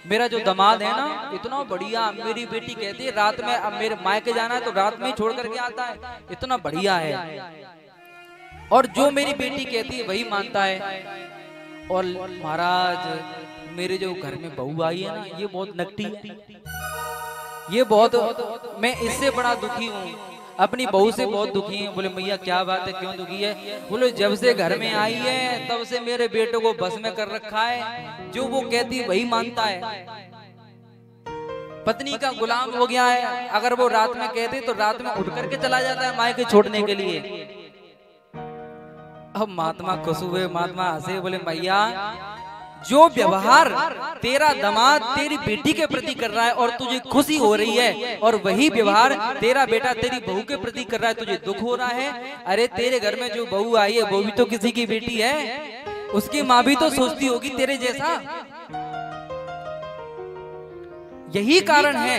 मेरा जो दामाद है ना इतना बढ़िया, मेरी बेटी कहती है रात में अब मेरे मायके जाना है तो रात में ही छोड़ करके आता है, इतना बढ़िया है। और जो मेरी बेटी कहती है वही मानता है। और महाराज मेरे जो घर में बहू आई है ना ये बहुत नकटी है, ये बहुत, मैं इससे बड़ा दुखी हूँ, अपनी बहू से बहुत दुखी है। बोले भैया क्या बात है, क्यों दुखी है? बोले जब से घर में आई है तब से मेरे बेटे को बस में कर रखा है, जो वो कहती है वही मानता है, पत्नी का गुलाम हो गया है। अगर वो रात में कहते तो रात में उठ करके चला जाता है मायके छोड़ने के लिए। अब महात्मा खुश हुए, महात्मा हंसे, बोले भैया जो व्यवहार तेरा दामाद तेरी बेटी के प्रति कर रहा है और तुझे खुशी हो रही है, और वही व्यवहार तेरा बेटा तेरी बहू के प्रति कर रहा है, तुझे दुख हो रहा है। अरे तेरे घर में जो बहू आई है वो भी तो किसी की बेटी है, उसकी माँ भी तो सोचती होगी तेरे जैसा। यही कारण है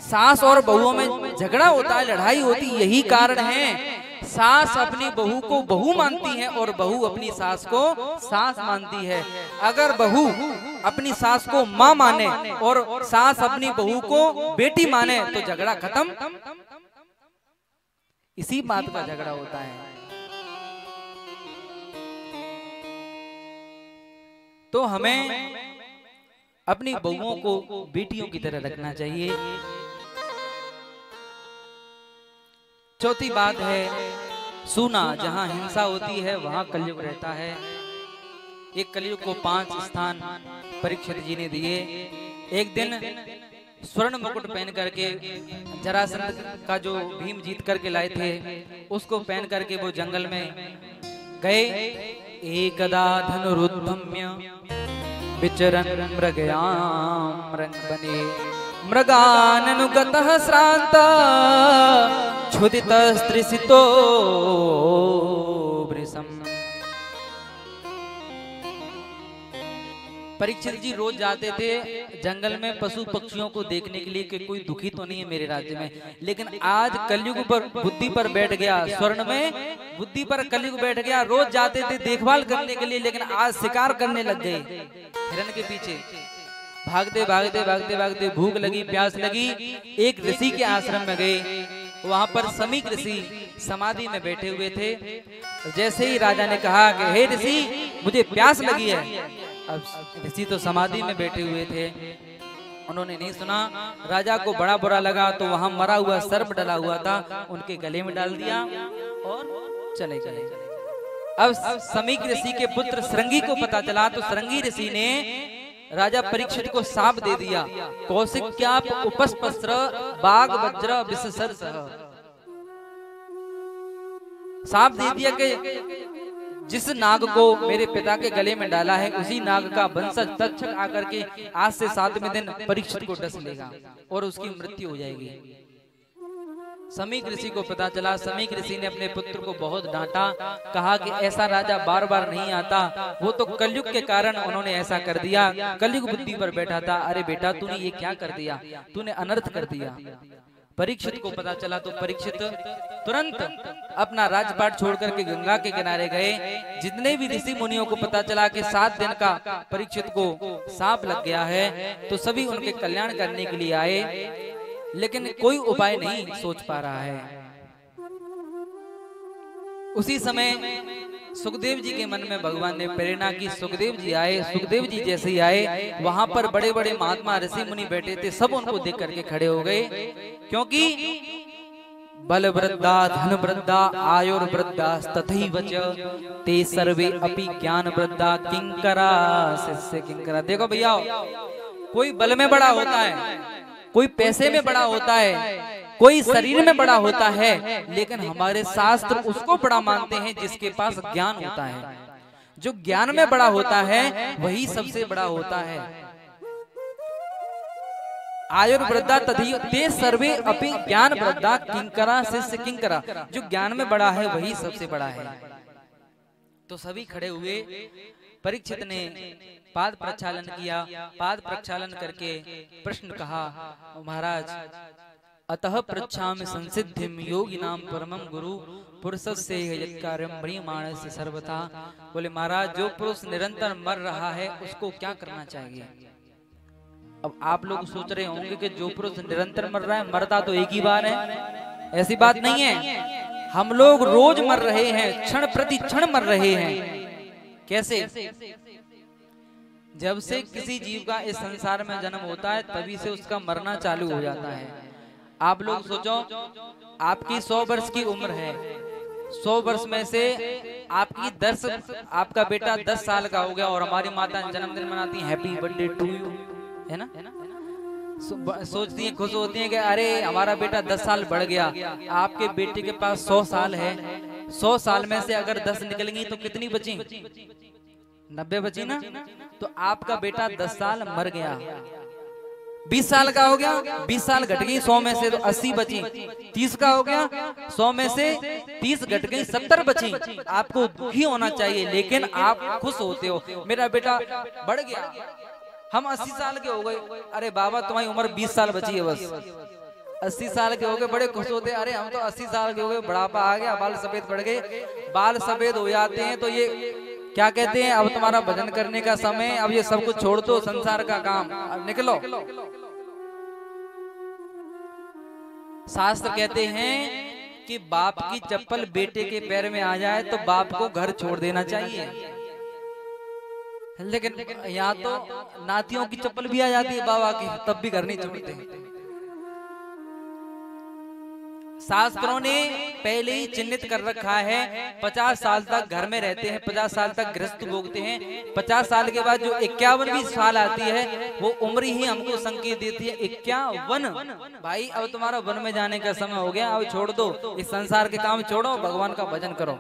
सास और बहुओं में झगड़ा होता है, लड़ाई होती, यही कारण है। सास अपनी बहू को बहू मानती है और बहू अपनी सास को सास मानती है। अगर बहू अपनी सास को माँ माने और सास अपनी बहू को बेटी माने तो झगड़ा खत्म। इसी बात का झगड़ा होता है। तो हमें अपनी बहुओं को बेटियों की तरह रखना चाहिए। चौथी बात है सुना, जहां हिंसा होती है वहां कलयुग रहता है। एक कलयुग को 5 स्थान परीक्षित जी ने दिए। एक दिन स्वर्ण मुकुट पहन करके जरासंध का जो भीम जीत करके लाए थे उसको पहन करके वो जंगल में गए। एकदा धनुरुद्धम्य विचरन् मृगयाम रंग बने मृगाननुगतः श्रांत क्षुदितस्त्रिसितो वृषम्। परीक्षित जी रोज जाते थे जंगल में पशु पक्षियों को देखने के लिए कि कोई दुखी तो नहीं है मेरे राज्य में। लेकिन आज कलयुग पर बुद्धि पर बैठ गया, स्वर्ण में बुद्धि पर कलयुग बैठ गया। रोज जाते थे देखभाल करने के लिए, लेकिन आज शिकार करने लग गए हिरण के पीछे। भागते भागते भागते भागते भूख लगी, प्यास लगी, एक ऋषि के आश्रम में गए। वहां पर समीक ऋषि समाधि में बैठे हुए थे। जैसे ही राजा ने कहा कि हे ऋषि मुझे प्यास लगी है, अब ऋषि तो समाधि में बैठे हुए थे, उन्होंने नहीं सुना। राजा को बड़ा बुरा लगा तो वहां मरा हुआ सर्प डला हुआ था उनके गले में डाल दिया और चले गए। अब समीक ऋषि के पुत्र श्रृंगी को पता चला तो श्रृंगी ऋषि ने राजा परीक्षित को साप दे दिया। कौशिक्याप उपस्पस्त्र बाघ वज्र विससर्षः। साप दे दिया कि जिस नाग को मेरे पिता के गले में डाला है उसी नाग का वंशज तक्षक आकर के आज से 7वें दिन परीक्षित को डस लेगा और उसकी मृत्यु हो जाएगी। समीक ऋषि को पता चला। समीक ऋषि ने अपने पुत्र को बहुत डांटा, कहा कि ऐसा राजा बार बार नहीं आता, वो तो कलयुग के कारण उन्होंने ऐसा कर दिया, कलयुग बुद्धि पर बैठा था। अरे बेटा तूने ये क्या कर दिया, तूने अनर्थ कर दिया। परीक्षित को पता चला तो परीक्षित तुरंत अपना राजपाट छोड़ करके गंगा के किनारे गए। जितने भी ऋषि मुनियों को पता चला कि 7 दिन का परीक्षित को सांप लग गया है तो सभी उनके कल्याण करने के लिए आए, लेकिन कोई उपाय नहीं सोच पा रहा है। उसी समय सुखदेव जी के मन में भगवान ने प्रेरणा की। सुखदेव जी आए। सुखदेव जी जैसे ही आए वहां पर बड़े बड़े महात्मा ऋषि मुनि बैठे थे, सब उनको देख करके खड़े हो गए, क्योंकि बल वृद्धा धन वृद्धा आयुर वृद्धा तथैव च ते सर्वे अपि ज्ञान वृद्धा किंकरा शिष्य किंकरा। देखो भैया, कोई बल में बड़ा होता है, कोई पैसे में बड़ा होता है, कोई शरीर में बड़ा होता है, लेकिन हमारे शास्त्र उसको बड़ा मानते हैं जिसके पास ज्ञान होता है, जो ज्ञान में बड़ा होता है वही सबसे बड़ा होता है। आयुर्वृद्धा तथी ते सर्वे अपि ज्ञान वृद्धा किंकरा शिष्य किंकरा, जो ज्ञान में बड़ा है वही सबसे बड़ा है। तो सभी खड़े हुए। परीक्षित ने पाद प्रक्षालन किया। पाद प्रक्षालन करके प्रश्न कहा, महाराज अतः पृच्छामि संसिद्धिम योगिनां परमं गुरु पुरुषस्य यत्कार्यं म्रियमाणस्य सर्वथा। बोले महाराज जो पुरुष निरंतर मर रहा है उसको क्या करना चाहिए। अब आप लोग सोच रहे होंगे कि जो पुरुष निरंतर मर रहा है, मरता तो एक ही बार है, ऐसी बात नहीं है। हम लोग रोज मर रहे हैं, क्षण प्रति क्षण मर रहे हैं। कैसे? जब से किसी जीव का इस संसार में जन्म होता है तभी से उसका मरना चालू हो जाता है। आप लोग सोचो, आपकी 100 वर्ष की उम्र है, 100 वर्ष में से आपका बेटा 10 साल का हो गया और हमारी माता जन्मदिन मनाती है, हैप्पी बर्थडे टू यू, है ना? सोचती हैं, खुश होती हैं कि अरे हमारा बेटा 10 साल बढ़ गया। आपके बेटे के पास 100 साल है, 100 साल में से अगर 10 निकलेंगी तो कितनी बची? 90 बची ना। तो आपका बेटा 10 साल मर गया, 20 साल का हो गया, 20 साल घट गई 100 में से तो 80 बची। 30 का हो गया, 100 में से 30 घट गई, 70 बची। आपको दुखी होना चाहिए, लेकिन आप खुश होते हो, मेरा बेटा बढ़ गया, हम 80 साल के हो गए। अरे बाबा तुम्हारी उम्र 20 साल बची है बस। 80 साल के हो गए, बड़े खुश होते, अरे हम तो 80 साल के हो गए, बुढ़ापा आ गया, बाल सफेद पड़ गए। बाल सफेद हो जाते हैं तो ये क्या कहते हैं, अब तुम्हारा भजन करने का समय, अब ये सब कुछ छोड़ दो, संसार का काम, अब निकलो। शास्त्र कहते हैं कि बाप की चप्पल बेटे के पैर में आ जाए तो बाप को घर छोड़ देना चाहिए, लेकिन यहाँ तो नातियों की चप्पल भी आ जाती है बाबा की, तब भी घर नहीं छोड़ते। शास्त्रों ने पहले ही चिन्हित कर रखा है, 50 साल तक घर में रहते हैं, 50 साल तक गृहस्थ भोगते हैं। 50 साल के बाद जो 51वीं साल आती है वो उम्र ही हमको संकेत देती है 51। भाई अब तुम्हारा वन में जाने का समय हो गया, अब छोड़ दो, इस संसार के काम छोड़ो, भगवान का भजन करो,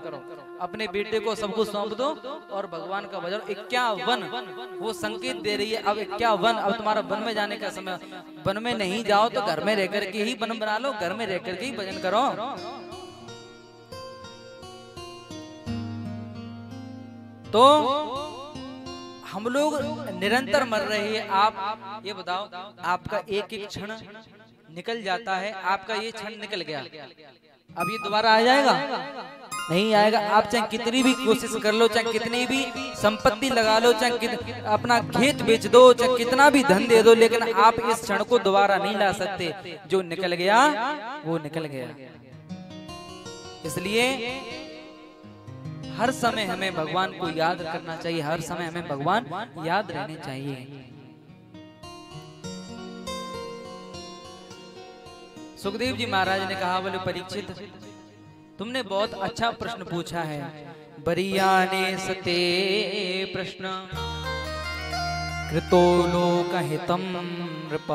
अपने बेटे को सब कुछ सौंप दो और भगवान का भजन। 51 वो संकेत दे रही है, अब 51, अब तुम्हारा वन में जाने का समय। वन में नहीं जाओ तो घर में रहकर के ही वन बना लो, घर में रहकर के ही भजन करो। तो हम लोग निरंतर मर रहे हैं। आप ये बताओ, आपका एक एक क्षण निकल जाता है, आपका ये क्षण निकल गया, अब ये दोबारा आ जाएगा? नहीं आएगा। आप चाहे कितनी भी कोशिश कर लो, चाहे कितनी भी संपत्ति लगा लो, चाहे अपना खेत बेच दो, चाहे कितना भी धन दे दो, लेकिन आप इस क्षण को दोबारा नहीं ला सकते। जो निकल गया वो निकल गया। इसलिए हर समय हमें भगवान को याद करना चाहिए, हर समय हमें भगवान याद रहने चाहिए। सुखदेव जी महाराज ने कहा, बोले परीक्षित तुमने बहुत अच्छा प्रश्न पूछा है। बरियाने सते प्रश्न कृतो लोकहितं नृप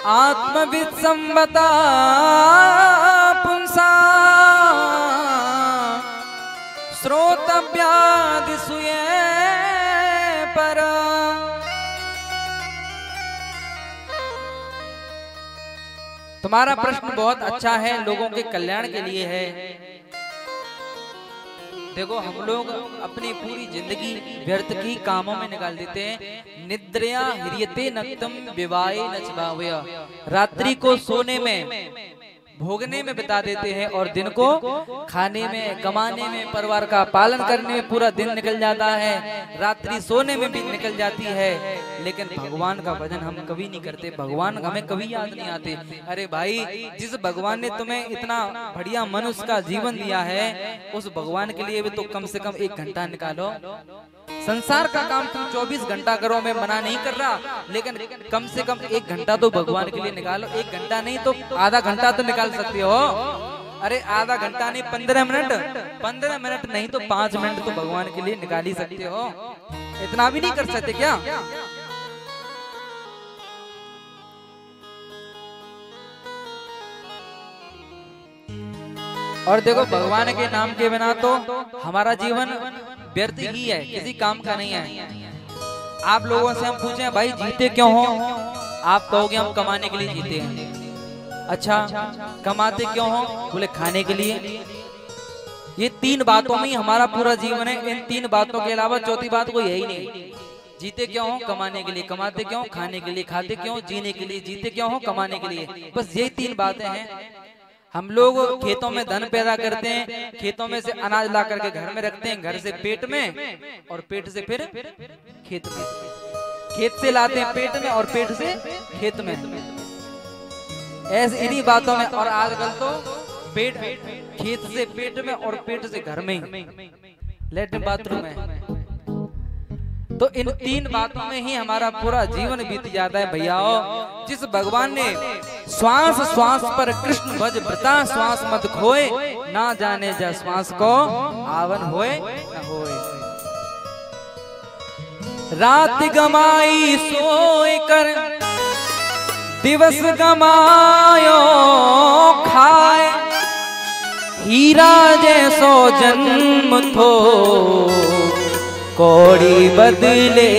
आत्मविद संवता पुंसा श्रोतव्यादिसूये पर। तुम्हारा प्रश्न बहुत अच्छा है, लोगों के कल्याण के लिए है। देखो हम लोग अपनी पूरी जिंदगी व्यर्थ की कामों में निकाल देते हैं। निद्रया ह्रियते नक्तम विवाहे नचवावया, रात्रि को सोने में भोगने में बिता देते हैं और दिन को खाने में, कमाने में, परिवार का पालन करने में पूरा दिन निकल जाता है, रात्रि सोने में भी निकल जाती है, लेकिन भगवान का भजन हम कभी नहीं करते, भगवान हमें कभी याद नहीं आते। अरे भाई, जिस भगवान ने तुम्हें इतना बढ़िया मनुष्य का जीवन दिया है, उस भगवान के लिए भी तो कम से कम 1 घंटा निकालो। संसार का काम तुम 24 घंटा करो, मैं मना नहीं कर रहा, लेकिन कम से कम 1 घंटा तो भगवान के लिए निकालो। 1 घंटा नहीं तो आधा घंटा तो निकाल सकते हो। अरे आधा घंटा नहीं, 15 मिनट, 15 मिनट नहीं तो 5 मिनट तो भगवान के लिए निकाल ही सकते हो। इतना भी नहीं कर सकते क्या? और देखो भगवान के नाम के बिना तो हमारा जीवन व्यर्थ ही है, किसी काम का नहीं है। आप लोगों से हम पूछे भाई जीते क्यों हो, आप कहोगे हम कमाने के लिए जीते हैं। अच्छा कमाते क्यों हो, बोले खाने के लिए। ये तीन बातों में ही हमारा पूरा जीवन है। इन तीन बातों के अलावा चौथी बात कोई है ही नहीं। जीते क्यों हो, कमाने के लिए। कमाते क्यों, खाने के लिए। खाते क्यों, जीने के लिए। जीते क्यों हो, कमाने के लिए। बस यही तीन बातें हैं। हम लोग खेतों में धन पैदा करते हैं, खेतों में से अनाज ला करके घर में रखते हैं, घर से पेट में और पेट से फिर खेत में। खेत से लाते हैं पेट में और पेट से खेत में। ऐसे इन्हीं बातों में। और आजकल तो पेट खेत से पेट में और पेट से घर में ही, लेटरिन बाथरूम है। तो इन तीन बातों में ही हमारा पूरा जीवन बीत जाता है भैयाओ। जिस भगवान ने श्वास श्वास पर कृष्ण भज वृता श्वास मत खोए, ना जाने जा श्वास को आवन होए न होए। रात गमाई सोए कर दिवस गमायो खाए, हीरा जैसो जन्म थो कौड़ी बदले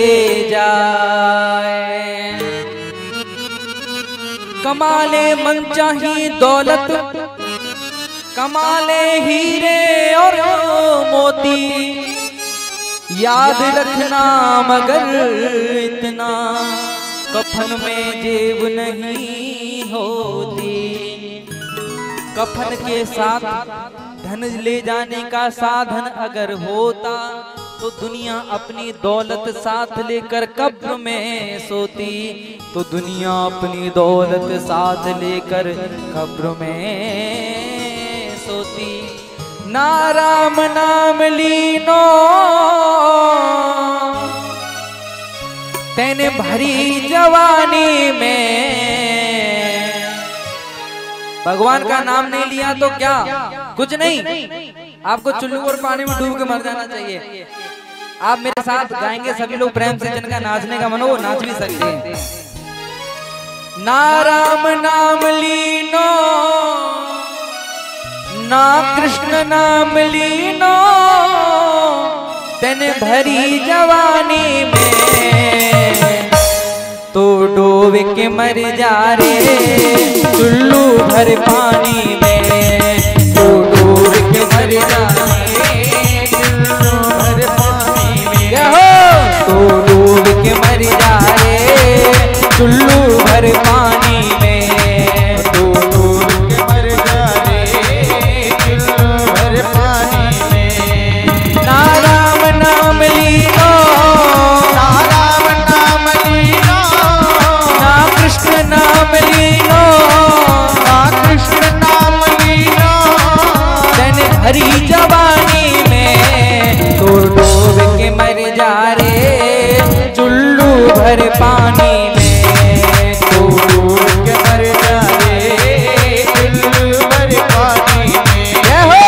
जाए। कमाले मन चाही दौलत, कमाले हीरे और मोती, याद रखना मगर इतना कफन में जेब नहीं होती। कफन के साथ धन ले जाने का साधन अगर होता तो दुनिया अपनी दौलत साथ लेकर कब्र में सोती। तो दुनिया अपनी दौलत साथ लेकर कब्र में सोती। ना राम नाम लीनो तेने भरी जवानी में। भगवान का नाम नहीं लिया तो क्या, कुछ नहीं। आपको चुल्लू और पानी में डूब के मर जाना चाहिए। आप मेरे साथ गाएंगे सभी लोग प्रेम से, जिनका नाचने का मन हो वो नाच भी सकते हैं। ना राम नाम लीनो, ना कृष्ण नाम लीनो तेने भरी जवानी में। तो डूब के मर जा रे चुल्लू भर पानी में। तो डूब के मर जा रे चुल्लू भर पानी में। तो डूब के मर जा रे चुल्लू भर पानी में। तो डूब के मर जा रे चुल्लू भर पानी में। ना राम नाम लीनो, ना राम नाम लीनो, ना कृष्ण नाम लीनो, ना कृष्ण नाम लीनो तेने भरी जवानी में। तो डूब के मर जा रे चुल्लू भर पानी में। तो डूब के मर जा रे चुल्लू भर पानी में। जय हो।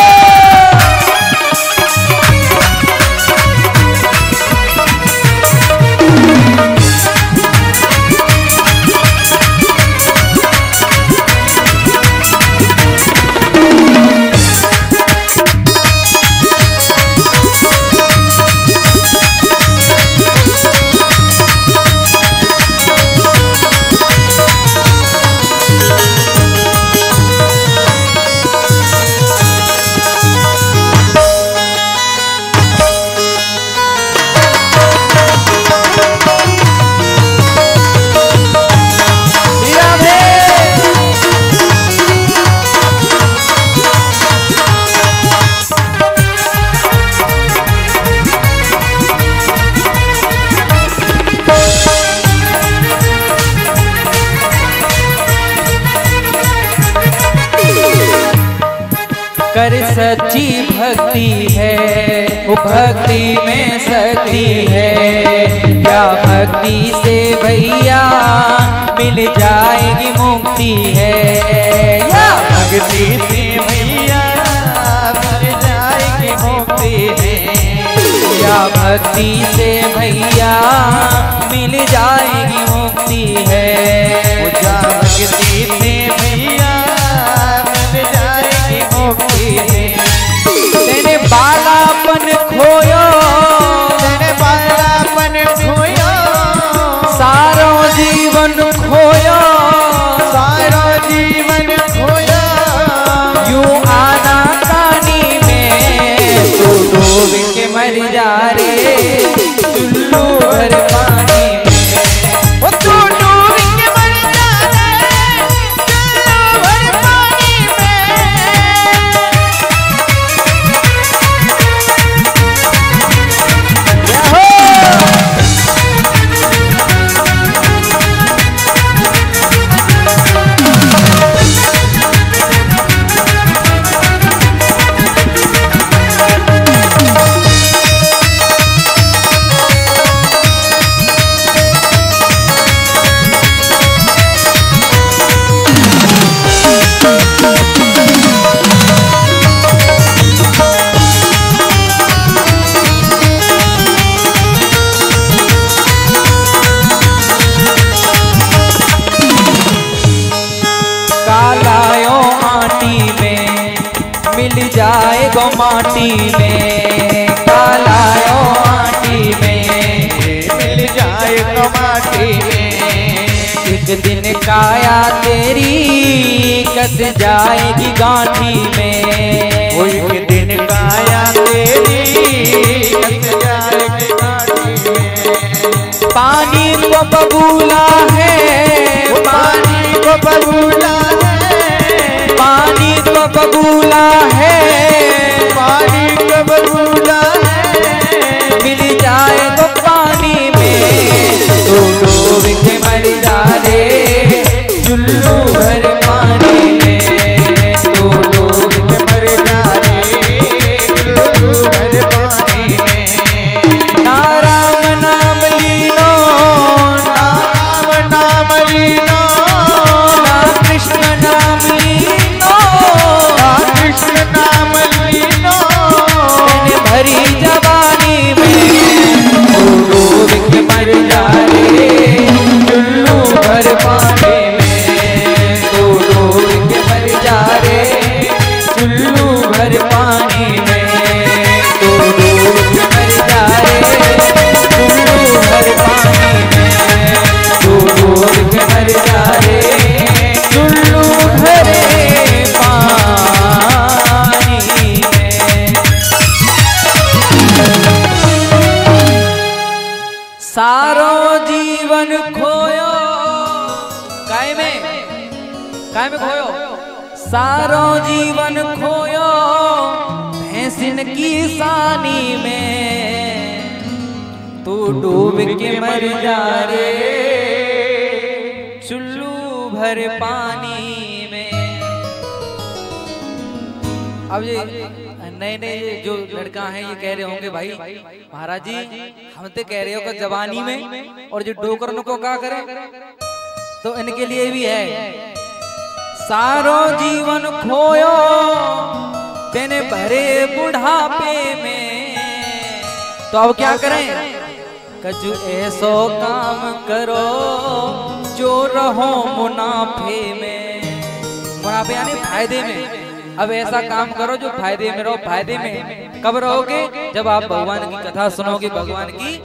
कर सच्ची भक्ति है वो भक्ति में शक्ति है। क्या भक्ति से भैया मिल जाएगी मुक्ति है। या भक्ति से भैया मिल जाएगी मुक्ति है। या भक्ति से भैया मिल जाएगी मुक्ति है। भक्ति से भैया मिल जाएगी मुक्ति है। तेने बालापन खोयो जाएगो माटी में, कालायो माटी में, मिल जाएगा माटी में। एक दिन काया तेरी कस जाएगी गांठी में, वो एक दिन काया तेरी कस जाएगी गांठी में। पानी को बबूला है, पानी को बबूला है, पानी को बबूला है, पानी को बबूला है। मिल जाए तो पानी में, तो डूब के मर जा रे चुल्लू भर पानी में, तो डूब के मर जा रे चुल्लू भर पानी में। ना राम नाम लीनो, राम नाम लीनो, ना कृष्ण नाम लीनो, कृष्ण नाम लीनो। मैंने भरी जवानी में, तो डूब के मर जा रे चुल्लू भर पानी में, तो डूब के मर जा रे चुल्लू भर पानी में, तो डूब के मर जा रे चुल्लू भर पानी में, तो डूब के मर जा रे चुल्लू भरे पानी में। सारो जीवन खोयो, काय में खोयो, सारो जीवन खोयो भैंसिन की सानी में, तू डूब के मर जा रे चुल्लू भर पानी में। अब ये नए नए जो लड़का है ये कह रहे होंगे भाई महाराज जी हम तो कह रहे हो कि जवानी में, और जो डोकरन को क्या करे, तो इनके लिए भी है। सारो जीवन खोयो तेने भरे बुढ़ापे में, तो अब क्या करें, कजू ऐसो काम करो जो रहो मुनाफे में, मुनाफे यानी फायदे में। अब ऐसा काम करो जो फायदे में रहो। फायदे में कब रहोगे, जब आप भगवान की कथा सुनोगे, भगवान की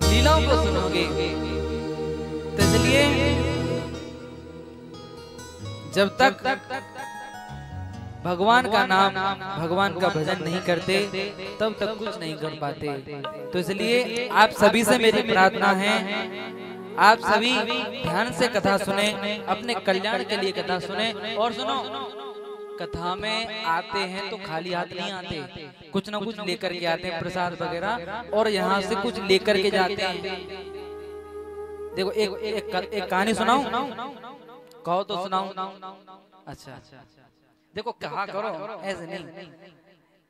लीलाओं को सुनोगे। तो इसलिए जब तक भगवान का नाम, भगवान का भजन नहीं करते तब तक कुछ नहीं कर पाते। तो इसलिए आप सभी से मेरी प्रार्थना है, आप सभी ध्यान से कथा सुने, अपने कल्याण के लिए कथा सुने। और सुनो, कथा में आते हैं तो खाली हाथ नहीं आते, कुछ ना कुछ लेकर के आते हैं, प्रसाद वगैरह, और यहाँ से कुछ लेकर के जाते हैं। देखो एक कहानी सुनाऊं, कहो तो सुनाऊं। अच्छा देखो कहा करो, ऐसे नहीं।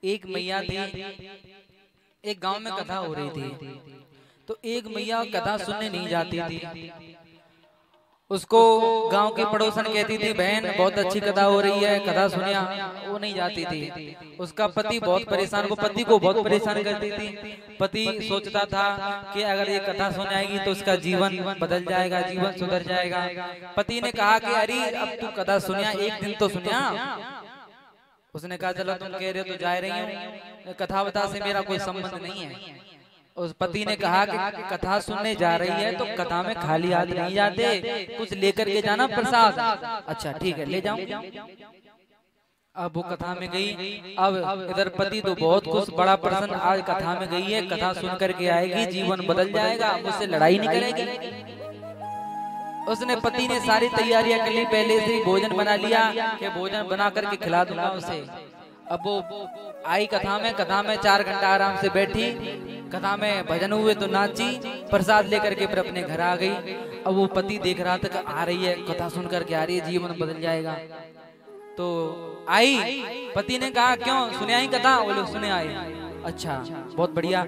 एक मैया थी, एक गांव में कथा हो रही थी, तो एक मैया कथा सुनने नहीं जाती थी। उसको गांव के पड़ोसन कहती थी बहन बहुत अच्छी कथा हो रही है, कथा सुनिया, वो नहीं जाती थी। उसका पति बहुत परेशान, वो पति को बहुत परेशान करती थी। पति सोचता था कि अगर ये कथा सुन आएगी तो उसका जीवन बदल जाएगा, जीवन सुधर जाएगा। पति ने कहा कि अरे अब तू कथा सुनिया, एक दिन तो सुनिया। उसने कहा चलो तुम कह रहे हो तो जा रही हूँ, कथा वथा से मेरा कोई संबंध नहीं है। उस पति ने कहा कि कथा सुनने जा रही है तो कथा में खाली हाथ नहीं जाते, कुछ लेकर के जाना प्रसाद। अच्छा ठीक है ले जाऊं। अब वो कथा में गई। अब इधर पति तो बहुत खुश, बड़ा प्रसन्न, आज कथा में गई है, कथा सुन करके आएगी, जीवन बदल जाएगा, मुझसे लड़ाई नहीं करेगी। उसने पति ने सारी तैयारियां कर ली, पहले से ही भोजन बना लिया कि भोजन बना करके खिला दूंगा उसे। अब वो आई कथा में 4 घंटा आराम से बैठी, कथा में भजन हुए तो नाची, प्रसाद लेकर के फिर अपने घर आ गई। अब वो पति देख रहा था कि आ रही है, कथा सुन करके आ रही है, जीवन बदल जाएगा। तो आई, पति ने कहा क्यों सुने आई कथा? वो लोग सुने आए। अच्छा बहुत बढ़िया,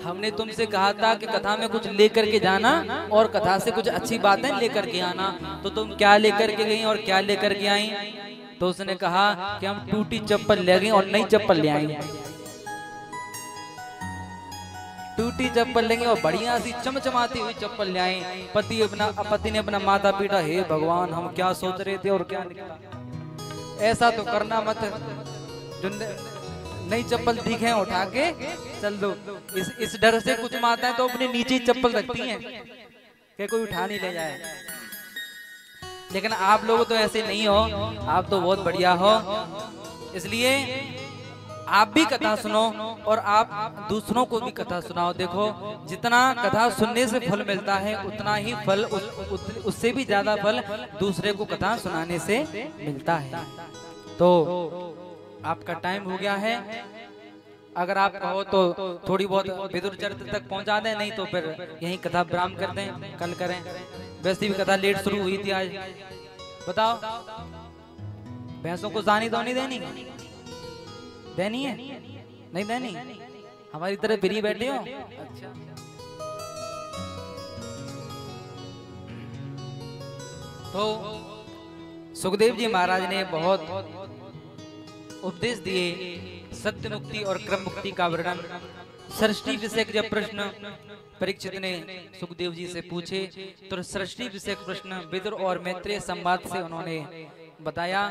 हमने तुमसे कहा था कि कथा में कुछ लेकर के जाना और कथा से कुछ अच्छी बातें लेकर के आना, तो तुम क्या लेकर के गई और क्या लेकर के आई? तो उसने कहा कि हम टूटी चप्पल ले गए और नई चप्पल ले आई। टूटी चप्पल लेंगे और बढ़िया सी चमचमाती हुई चप्पल ले आए। पति ने अपना माथा पीटा, हे भगवान हम क्या सोच रहे थे और क्या निकला, ऐसा तो करना मत। जो नई चप्पल दिखे उठा के चल दो। इस डर से कुछ माताएं तो अपनी नीचे ही चप्पल रखती हैं कि कोई उठा नहीं ले जाए। लेकिन आप लोग तो ऐसे नहीं हो, आप तो बहुत बढ़िया हो। इसलिए आप भी कथा सुनो और आप दूसरों को भी कथा सुनाओ। देखो जितना कथा सुनने से फल मिलता है उतना ही फल उससे भी ज्यादा फल दूसरे को कथा सुनाने से मिलता है। तो आपका टाइम हो गया है। अगर आप कहो तो थोड़ी बहुत विदुर चरित्र तक पहुंचा दें, नहीं तो फिर यही कथा विराम कर दें, कल करें। वैसे भी कथा लेट शुरू हुई थी आज। बताओ भैंसों को सानी तो नहीं देनी? देनी है? नहीं देनी? हमारी तरह फ्री बैठे हो? अच्छा। तो सुखदेव जी महाराज ने बहुत उपदेश दिए। सत्य मुक्ति और क्रम मुक्ति का वर्णन, सृष्टि विषय जब प्रश्न परीक्षित ने सुखदेव जी से पूछे तो सृष्टि विषय प्रश्न विदुर और मैत्रेय संवाद से उन्होंने बताया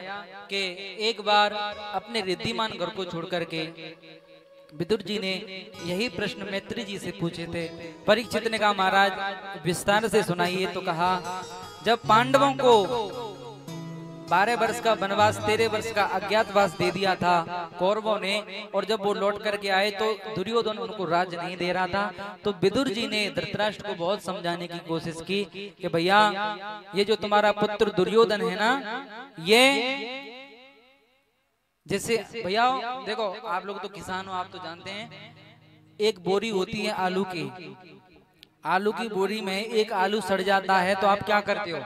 कि एक बार अपने रिद्धिमान घर को छोड़कर के विदुर जी ने यही प्रश्न मैत्रेय जी से पूछे थे। परीक्षित ने कहा महाराज विस्तार से सुनाइए। तो कहा जब पांडवों को 12 वर्ष का वनवास 13 वर्ष का अज्ञातवास दे दिया था कौरवों ने, और जब वो लौट करके आए तो दुर्योधन उनको राज्य नहीं दे रहा था। तो विदुर जी ने धृतराष्ट्र को बहुत समझाने की कोशिश की कि भैया ये जो तुम्हारा पुत्र दुर्योधन है ना, ये जैसे भैया देखो आप लोग तो किसान हो, आप तो जानते हैं एक बोरी होती है आलू की। आलू की बोरी में एक आलू सड़ जाता है तो आप क्या करते हो?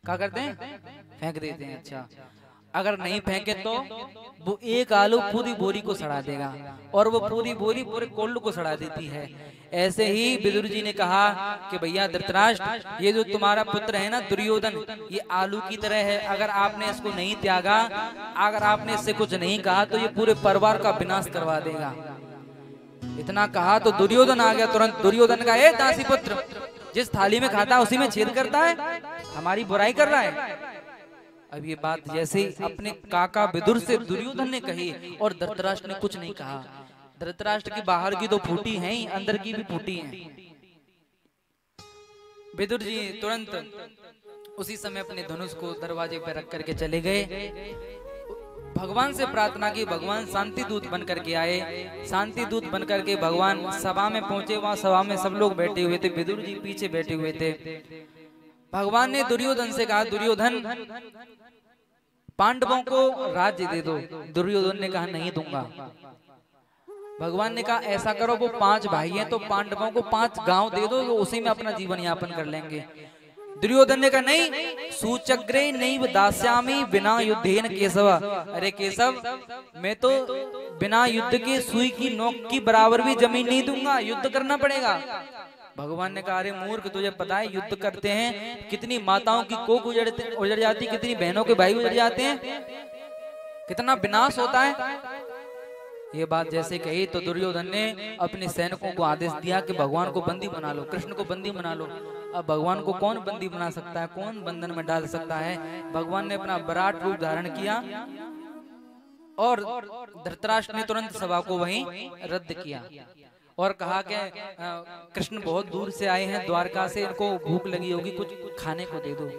क्या करते हैं? फेंक देते हैं। अच्छा, अगर नहीं फेंके तो वो एक आलू पूरी बोरी को सड़ा देगा और वो पूरी बोरी पूरे कोल्लू को सड़ा देती है। ऐसे ही विदुर जी ने कहा कि भैया धृतराष्ट्र ये जो तुम्हारा पुत्र है ना दुर्योधन, ये आलू की तरह है। अगर आपने इसको नहीं त्यागा, अगर आपने इससे कुछ नहीं कहा तो ये पूरे परिवार का विनाश करवा देगा। इतना कहा तो दुर्योधन आ गया तुरंत। दुर्योधन का ए दासी पुत्र, जिस थाली में खाता है उसी में छेद करता है, हमारी बुराई कर रहा है। अब ये बात जैसे अपने काका विदुर से दुर्योधन ने कही और धृतराष्ट्र ने कुछ नहीं कहा। धृतराष्ट्र की बाहर की तो फूटी है ही, अंदर की भी फूटी है। विदुर जी तुरंत उसी समय अपने धनुष को दरवाजे पर रख करके चले गए। भगवान से प्रार्थना की, भगवान शांति दूत बन करके आए। शांति दूत बन करके भगवान सभा में पहुंचे। वहां सभा में सब लोग बैठे हुए थे, विदुर जी पीछे बैठे हुए थे। भगवान ने दुर्योधन से कहा दुर्योधन पांडवों को राज्य दे दो। दुर्योधन ने कहा नहीं दूंगा। भगवान ने कहा ऐसा करो वो 5 भाई हैं तो पांडवों को 5 गांव दे दो, तो उसी में अपना जीवन यापन कर लेंगे। दुर्योधन ने कहा नहीं, सूचग्रे नहीं दास्यामी बिना युद्धेन केशव। अरे केशव मैं तो बिना युद्ध के सुई की नोक की बराबर भी जमीन नहीं दूंगा, युद्ध करना पड़ेगा। भगवान ने कहा अरे मूर्ख तुझे पता है युद्ध करते हैं कितनी माताओं की कोख उजड़ जाती, कितनी बहनों के भाई उजड़ जाते हैं, कितना विनाश होता है। ये बात जैसे कही तो दुर्योधन ने अपने सैनिकों को आदेश दिया कि भगवान को बंदी बना लो, कृष्ण को बंदी बना लो। अब भगवान को कौन बंदी बना सकता है, कौन बंधन में डाल सकता है? भगवान ने अपना विराट रूप धारण किया और धृतराष्ट्र ने तुरंत सभा को वहीं रद्द किया और कहा कि कृष्ण बहुत दूर से आए हैं द्वारका से, इनको भूख लगी होगी, कुछ खाने को दे दो।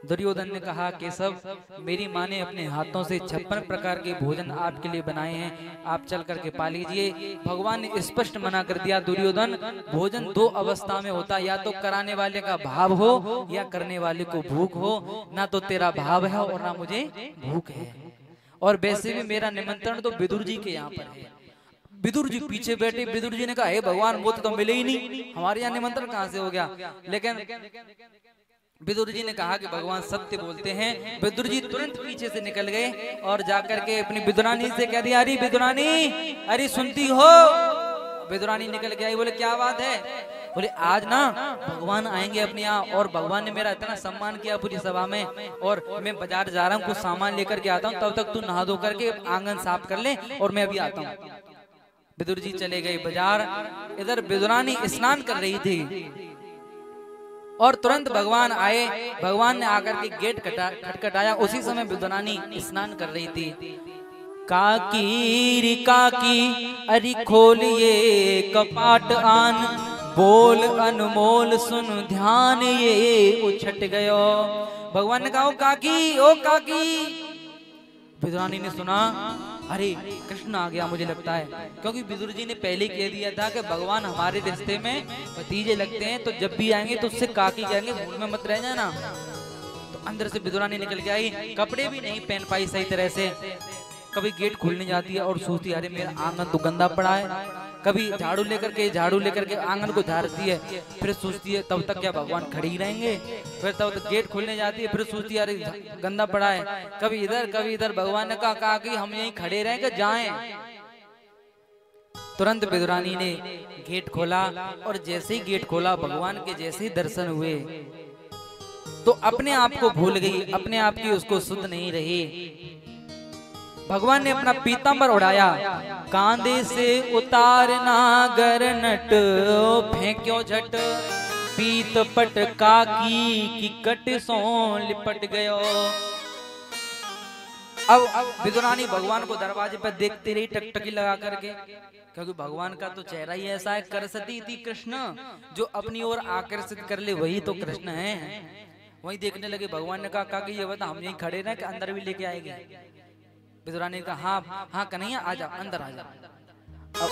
दुर्योधन ने कहा केशव मेरी माँ ने अपने हाथों से 56 प्रकार के भोजन आपके लिए बनाए हैं, आप चल करके पा लीजिए। भगवान ने स्पष्ट मना कर दिया दुर्योधन भोजन 2 अवस्था में होता, या तो कराने वाले का भाव हो या करने वाले को भूख हो। ना तो तेरा भाव है और ना मुझे भूख है, और वैसे भी मेरा निमंत्रण तो विदुर जी के यहाँ पर है। विदुर जी पीछे बैठे। विदुर जी ने कहा हे भगवान वो तो मिले ही नहीं, हमारे यहाँ निमंत्रण कहाँ से हो गया। लेकिन विदुर जी ने कहा कि भगवान सत्य बोलते हैं। विदुर जी तुरंत पीछे से निकल गए और जाकर के अपनी विदुरानी से कह दिया अरे विदुरानी अरे सुनती हो। विदुरानी निकल के आई, बोले क्या बात है? बोले आज ना भगवान आएंगे अपने यहाँ, और भगवान ने मेरा इतना सम्मान किया पूरी सभा में, और मैं बाजार जा रहा हूँ कुछ सामान लेकर के आता हूँ, तब तक तू नहा धो करके आंगन साफ कर ले और मैं अभी आता हूँ। विदुर जी चले गए बाजार। इधर विदुरानी स्नान कर रही थी और तुरंत भगवान आए। भगवान ने आकर के गेट खटखटाया। उसी समय विदुरानी स्नान कर रही थी। काकी काकी अरे खोलिए कपाट आन, बोल अनमोल सुन ध्यान ये उछट गयो। भगवान ने कहा ओ काकी। विदुरानी ने सुना अरे कृष्ण आ गया मुझे लगता है, क्योंकि विदुर जी ने पहले कह दिया था कि भगवान हमारे रिश्ते में भतीजे लगते हैं, तो जब भी आएंगे तो उससे काकी कहेंगे, भूल में मत रह जाना। तो अंदर से विदुरानी निकल के आई, कपड़े भी नहीं पहन पाई सही तरह से। कभी गेट खोलने जाती है और सोचती है अरे मेरा आंगन तो गंदा पड़ा है। कभी झाड़ू लेकर के आंगन को झाड़ती है, फिर सोचती है तब तक क्या भगवान खड़े ही रहेंगे। फिर तब तक गेट खोलने जाती है, फिर सोचती है अरे गंदा पड़ा है। कभी इधर भगवान ने कहा कि हम यहीं खड़े रहेंगे जाएं। तुरंत विदुरानी ने गेट खोला और जैसे ही गेट खोला भगवान के जैसे ही दर्शन हुए तो अपने आप को भूल गई, अपने आप की उसको सुध नहीं रही। भगवान ने अपना पीतांबर उड़ाया, कांधे से उतारना गर नट, फेंक्यो झट पीत पट काकी की कट सो लिपट गयो। अब विदुरानी भगवान को दरवाजे पर देखती रही टकटकी लगा करके, क्योंकि भगवान का तो चेहरा ही ऐसा है, करसती थी कृष्ण, जो अपनी ओर आकर्षित कर ले वही तो कृष्ण है। वही देखने लगे। भगवान ने कहा कि ये बता हम यहीं खड़े रहे कि अंदर भी लेके आएंगे। विदुरानी ने कहा हाँ कन्हैया आजा, अंदर आजा। अब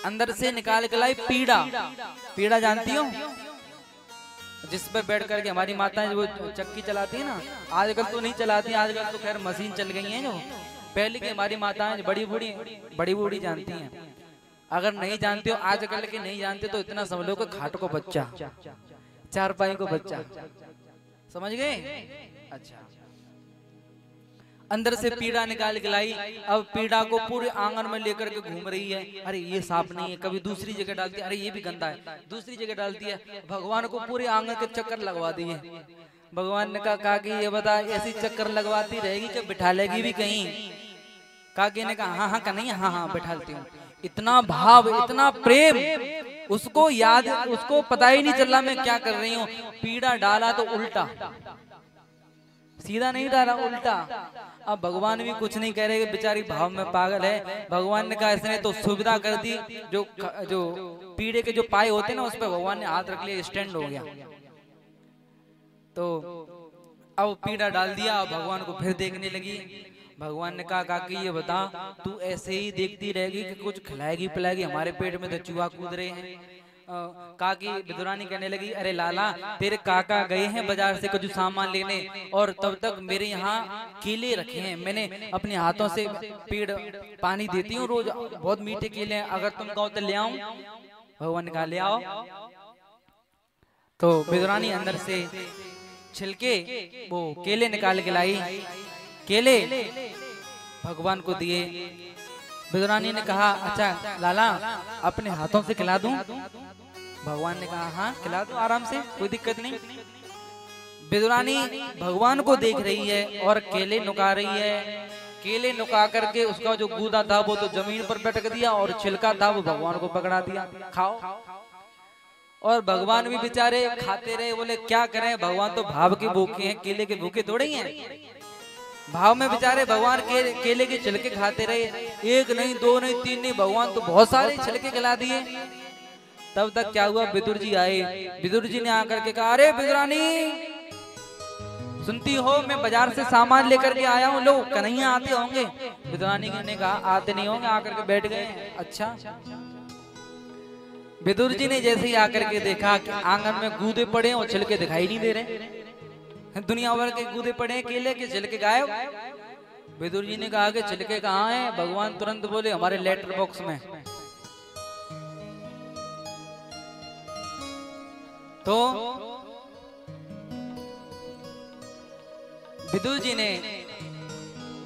अंदर से निकाल के लाई पीड़ा जानती हो, जिस पर बैठ करके हमारी माताएं वो चक्की चलाती है ना, आजकल तो नहीं चलाती, आजकल तो खैर मशीन चल गई है। जो पहले की हमारी माताएं बड़ी बूढ़ी जानती हैं। अगर नहीं जानते हो, आजकल के नहीं जानते तो इतना समझ लो कि खाट को बच्चा, चारपाई को बच्चा, समझ गए? अच्छा। अंदर से पीड़ा निकाल के लाई। अब पीड़ा को पूरे आंगन में लेकर के घूम रही है। अरे ये साफ नहीं है, कभी दूसरी जगह डालती है, अरे ये भी गंदा है, दूसरी जगह डालती है। भगवान को पूरे आंगन के चक्कर लगवा दिए। भगवान ने कहा कि ये बता ऐसी चक्कर लगवाती रहेगी कि बिठा लेगी भी कहीं? काकी ने कहा हाँ कन्हैया हाँ बिठालती हूँ। इतना भाव, इतना प्रेम, उसको याद, उसको पता ही नहीं चला मैं क्या कर रही हूँ। पीड़ा डाला तो उल्टा, सीधा नहीं डाला, उल्टा। अब भगवान भी कुछ नहीं कह रहे, बेचारी भाव में पागल है। भगवान ने कहा इसने तो सुविधा कर दी, जो पीड़े के जो पाए होते ना उस पर भगवान ने हाथ रख लिया, स्टैंड हो गया। तो अब पीड़ा डाल दिया। भगवान को फिर देखने लगी। भगवान ने कहा कि ये बता तू ऐसे ही देखती रहेगी कि कुछ खिलाएगी पिलाएगी? हमारे पेट में तो चूहा कूद रहे हैं। काकी विदुरानी कहने लगी अरे लाला तेरे काका गए हैं बाजार से कुछ सामान लेने, और तब तक मेरे यहाँ केले रखे हैं, मैंने अपने हाथों से पेड़ पानी देती हूँ रोज, बहुत मीठे केले हैं, अगर तुम कहो तो ले आऊं? भगवान ने कहा ले आओ। तो विदुरानी अंदर से छिलके वो केले निकाल के लाई। केले भगवान को दिए। विदुरानी ने कहा अच्छा लाला अपने हाथों से खिला दूं? भगवान ने कहा हाँ खिला दो आराम से, कोई दिक्कत नहीं। विदुरानी भगवान को देख रही है और केले नुका रही है। केले नुका करके उसका जो गूदा था वो तो जमीन पर पटक दिया और छिलका था वो भगवान को पकड़ा दिया, खाओ। और भगवान भी बेचारे खाते रहे। बोले क्या करें, भगवान तो भाव के भूखे हैं, केले के भूखे थोड़े ही हैं। भाव में बेचारे भगवान केले के छिलके खाते रहे, एक नहीं दो नहीं तीन नहीं, भगवान तो बहुत सारे छिलके खिला दिए। तब तक क्या हुआ, विदुर जी आए। विदुर जी ने आकर के कहा अरे विदुरानी सुनती हो मैं बाजार से सामान लेकर के आया हूँ, लो कन्हैया आते होंगे। विदुरानी ने कहा आते नहीं होंगे, आकर के बैठ गए। अच्छा। विदुर जी ने जैसे ही आकर के देखा कि आंगन में गूदे पड़े और छिलके दिखाई नहीं दे रहे, दुनिया भर के गूदे पड़े, केले के छिलके गायब। विदुर जी ने कहा कि छिलके कहाँ हैं? भगवान तुरंत बोले हमारे लेटर बॉक्स में। तो विदुर जी ने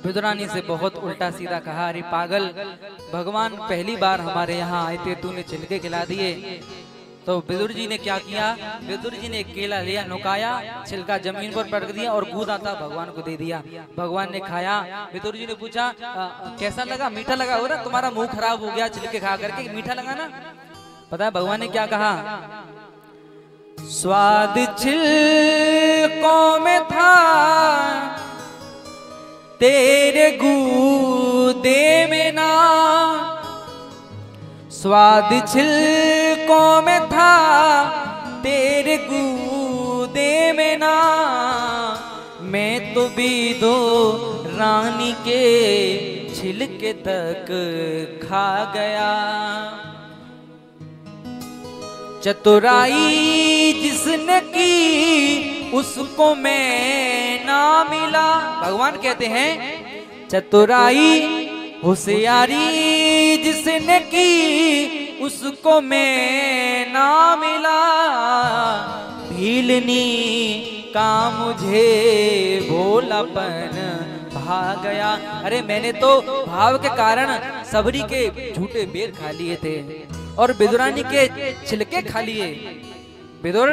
विदुरानी से बहुत उल्टा सीधा कहा अरे पागल, भगवान पहली बार हमारे यहाँ आए थे, तूने छिलके खिला दिए। तो विदुर जी ने क्या किया, विदुर जी ने केला लिया, नुकाया, छिलका जमीन पर पटक दिया और गूदा था भगवान को दे दिया। भगवान ने खाया। विदुर जी ने पूछा कैसा लगा? मीठा लगा हो ना, तुम्हारा मुंह खराब हो गया छिलके खा करके, मीठा लगा ना? पता है भगवान ने क्या कहा? स्वाद छिलकों में था तेरे गूदे में ना स्वाद छिलकों में था, तेरे गूदे में ना मैं तो भी दो रानी के छिलके तक खा गया। चतुराई जिसने की उसको मैं ना मिला। भगवान कहते हैं चतुराई होशियारी जिसने की उसको मैं ना मिला। भीलनी का मुझे भोलापन भा गया। अरे मैंने तो भाव के कारण सबरी के झूठे बेर खा लिए थे और विदुरानी के छिलके खा लिए। विदुर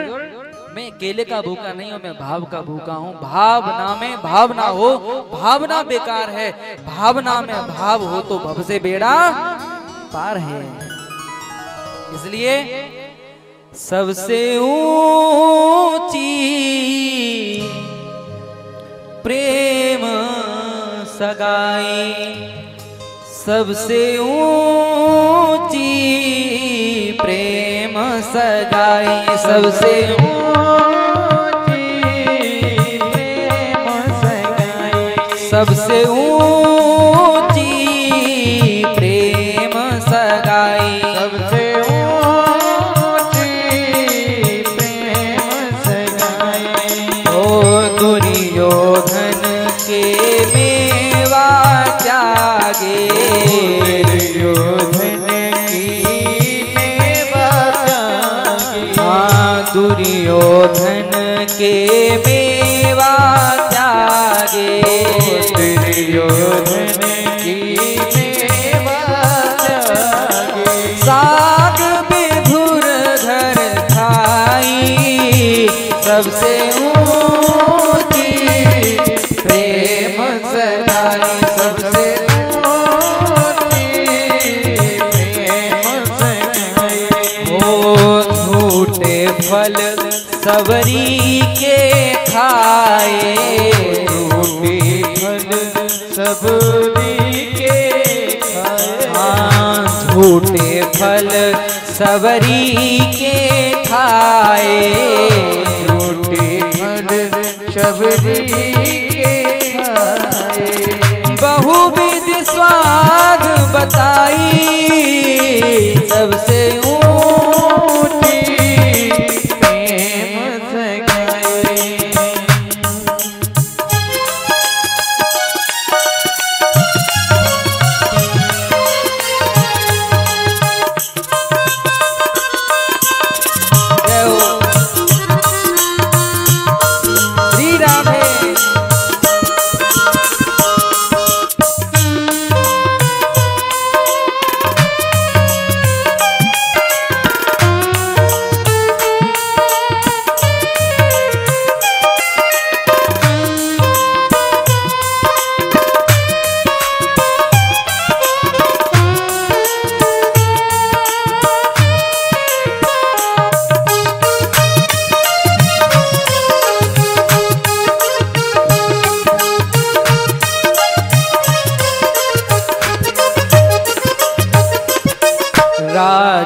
मैं केले का भूखा नहीं हूं, मैं भाव का भूखा हूं। भावना में भावना हो, भावना बेकार है। भावना में भाव हो तो भव से बेड़ा पार है। इसलिए सबसे ऊंची प्रेम सगाई, सबसे ऊंची प्रेम सगाई, सबसे ऊंची प्रेम सगाई, सबसे ऊंची प्रेम सगाई, सबसे ऊंची प्रेम सगाई। ओ दुर्योधन के मेवा त्यागे, दुर्योधन दुर्योधन के मेवा त्यागे, दुर्योधन की मेवा त्यागे। साग विधुर धर खाई, सबसे ऊंची प्रेम सगाई, सबसे फल सबरी के खाए, झूठे फल सबरी के खाए। हाँ झूठे फल सबरी के खाए, झूठे फल सबरी के खाए। बहुविध स्वाद बताई, सबसे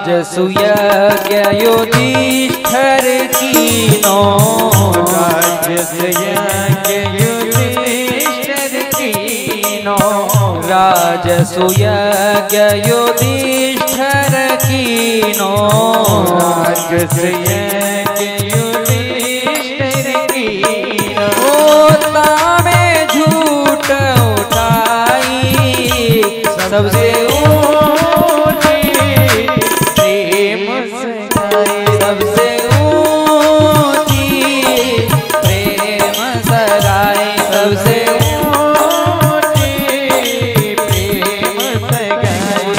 राजसूयज्ञ युधिष्ठिर कीनो, राजसूयज्ञ युधिष्ठिर कीनो, राजसूयज्ञ युधिष्ठिर कीनो, राजसूयज्ञ युधिष्ठिर कीनो। होता में झूठ उठाई, सबसे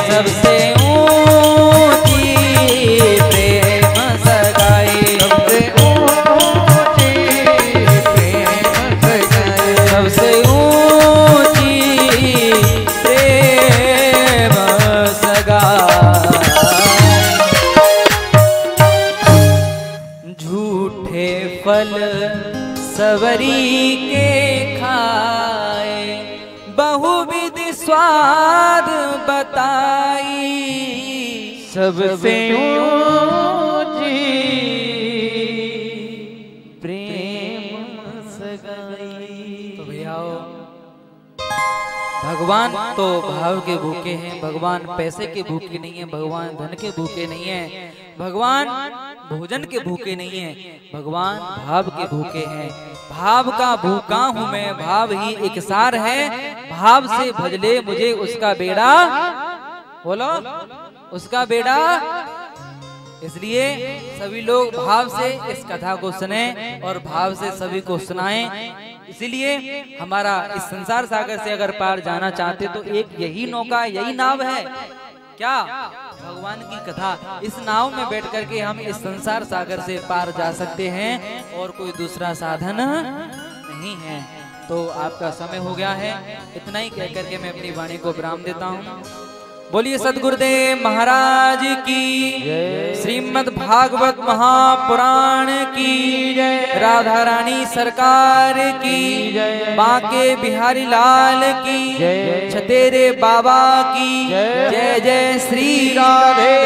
सबसे ऊंची प्रेम सगाई, स्वाद बताई, सबसे ऊंची प्रेम सगाई। तो भैया भगवान तो भाव के भूखे हैं, भगवान पैसे के भूखे नहीं है, भगवान धन के भूखे नहीं है, भगवान भोजन के भूखे नहीं है, भगवान भाव के भूखे हैं। भाव का भूखा हूँ मैं, भाव ही एक सार है, भाव से भजले मुझे उसका बेड़ा, बोलो उसका बेड़ा। इसलिए सभी लोग भाव से इस कथा को सुने और भाव से सभी को सुनाएं। इसीलिए हमारा इस संसार सागर से अगर पार जाना चाहते तो एक यही नौका, यही नाव है, क्या भगवान की कथा। इस नाव में बैठ करके हम इस संसार सागर से पार जा सकते हैं और कोई दूसरा साधन नहीं है। तो आपका समय हो गया है, इतना ही कह करके मैं अपनी वाणी को विराम देता हूँ। बोलिए सदगुरुदेव महाराज की, श्रीमद् भागवत महापुराण की, राधा रानी सरकार की, बांके बिहारी लाल की, छतेरे बाबा की जय जय श्री राधे।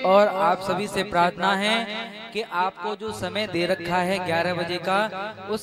और आप सभी से प्रार्थना है कि आपको जो समय दे रखा है 11 बजे का, उस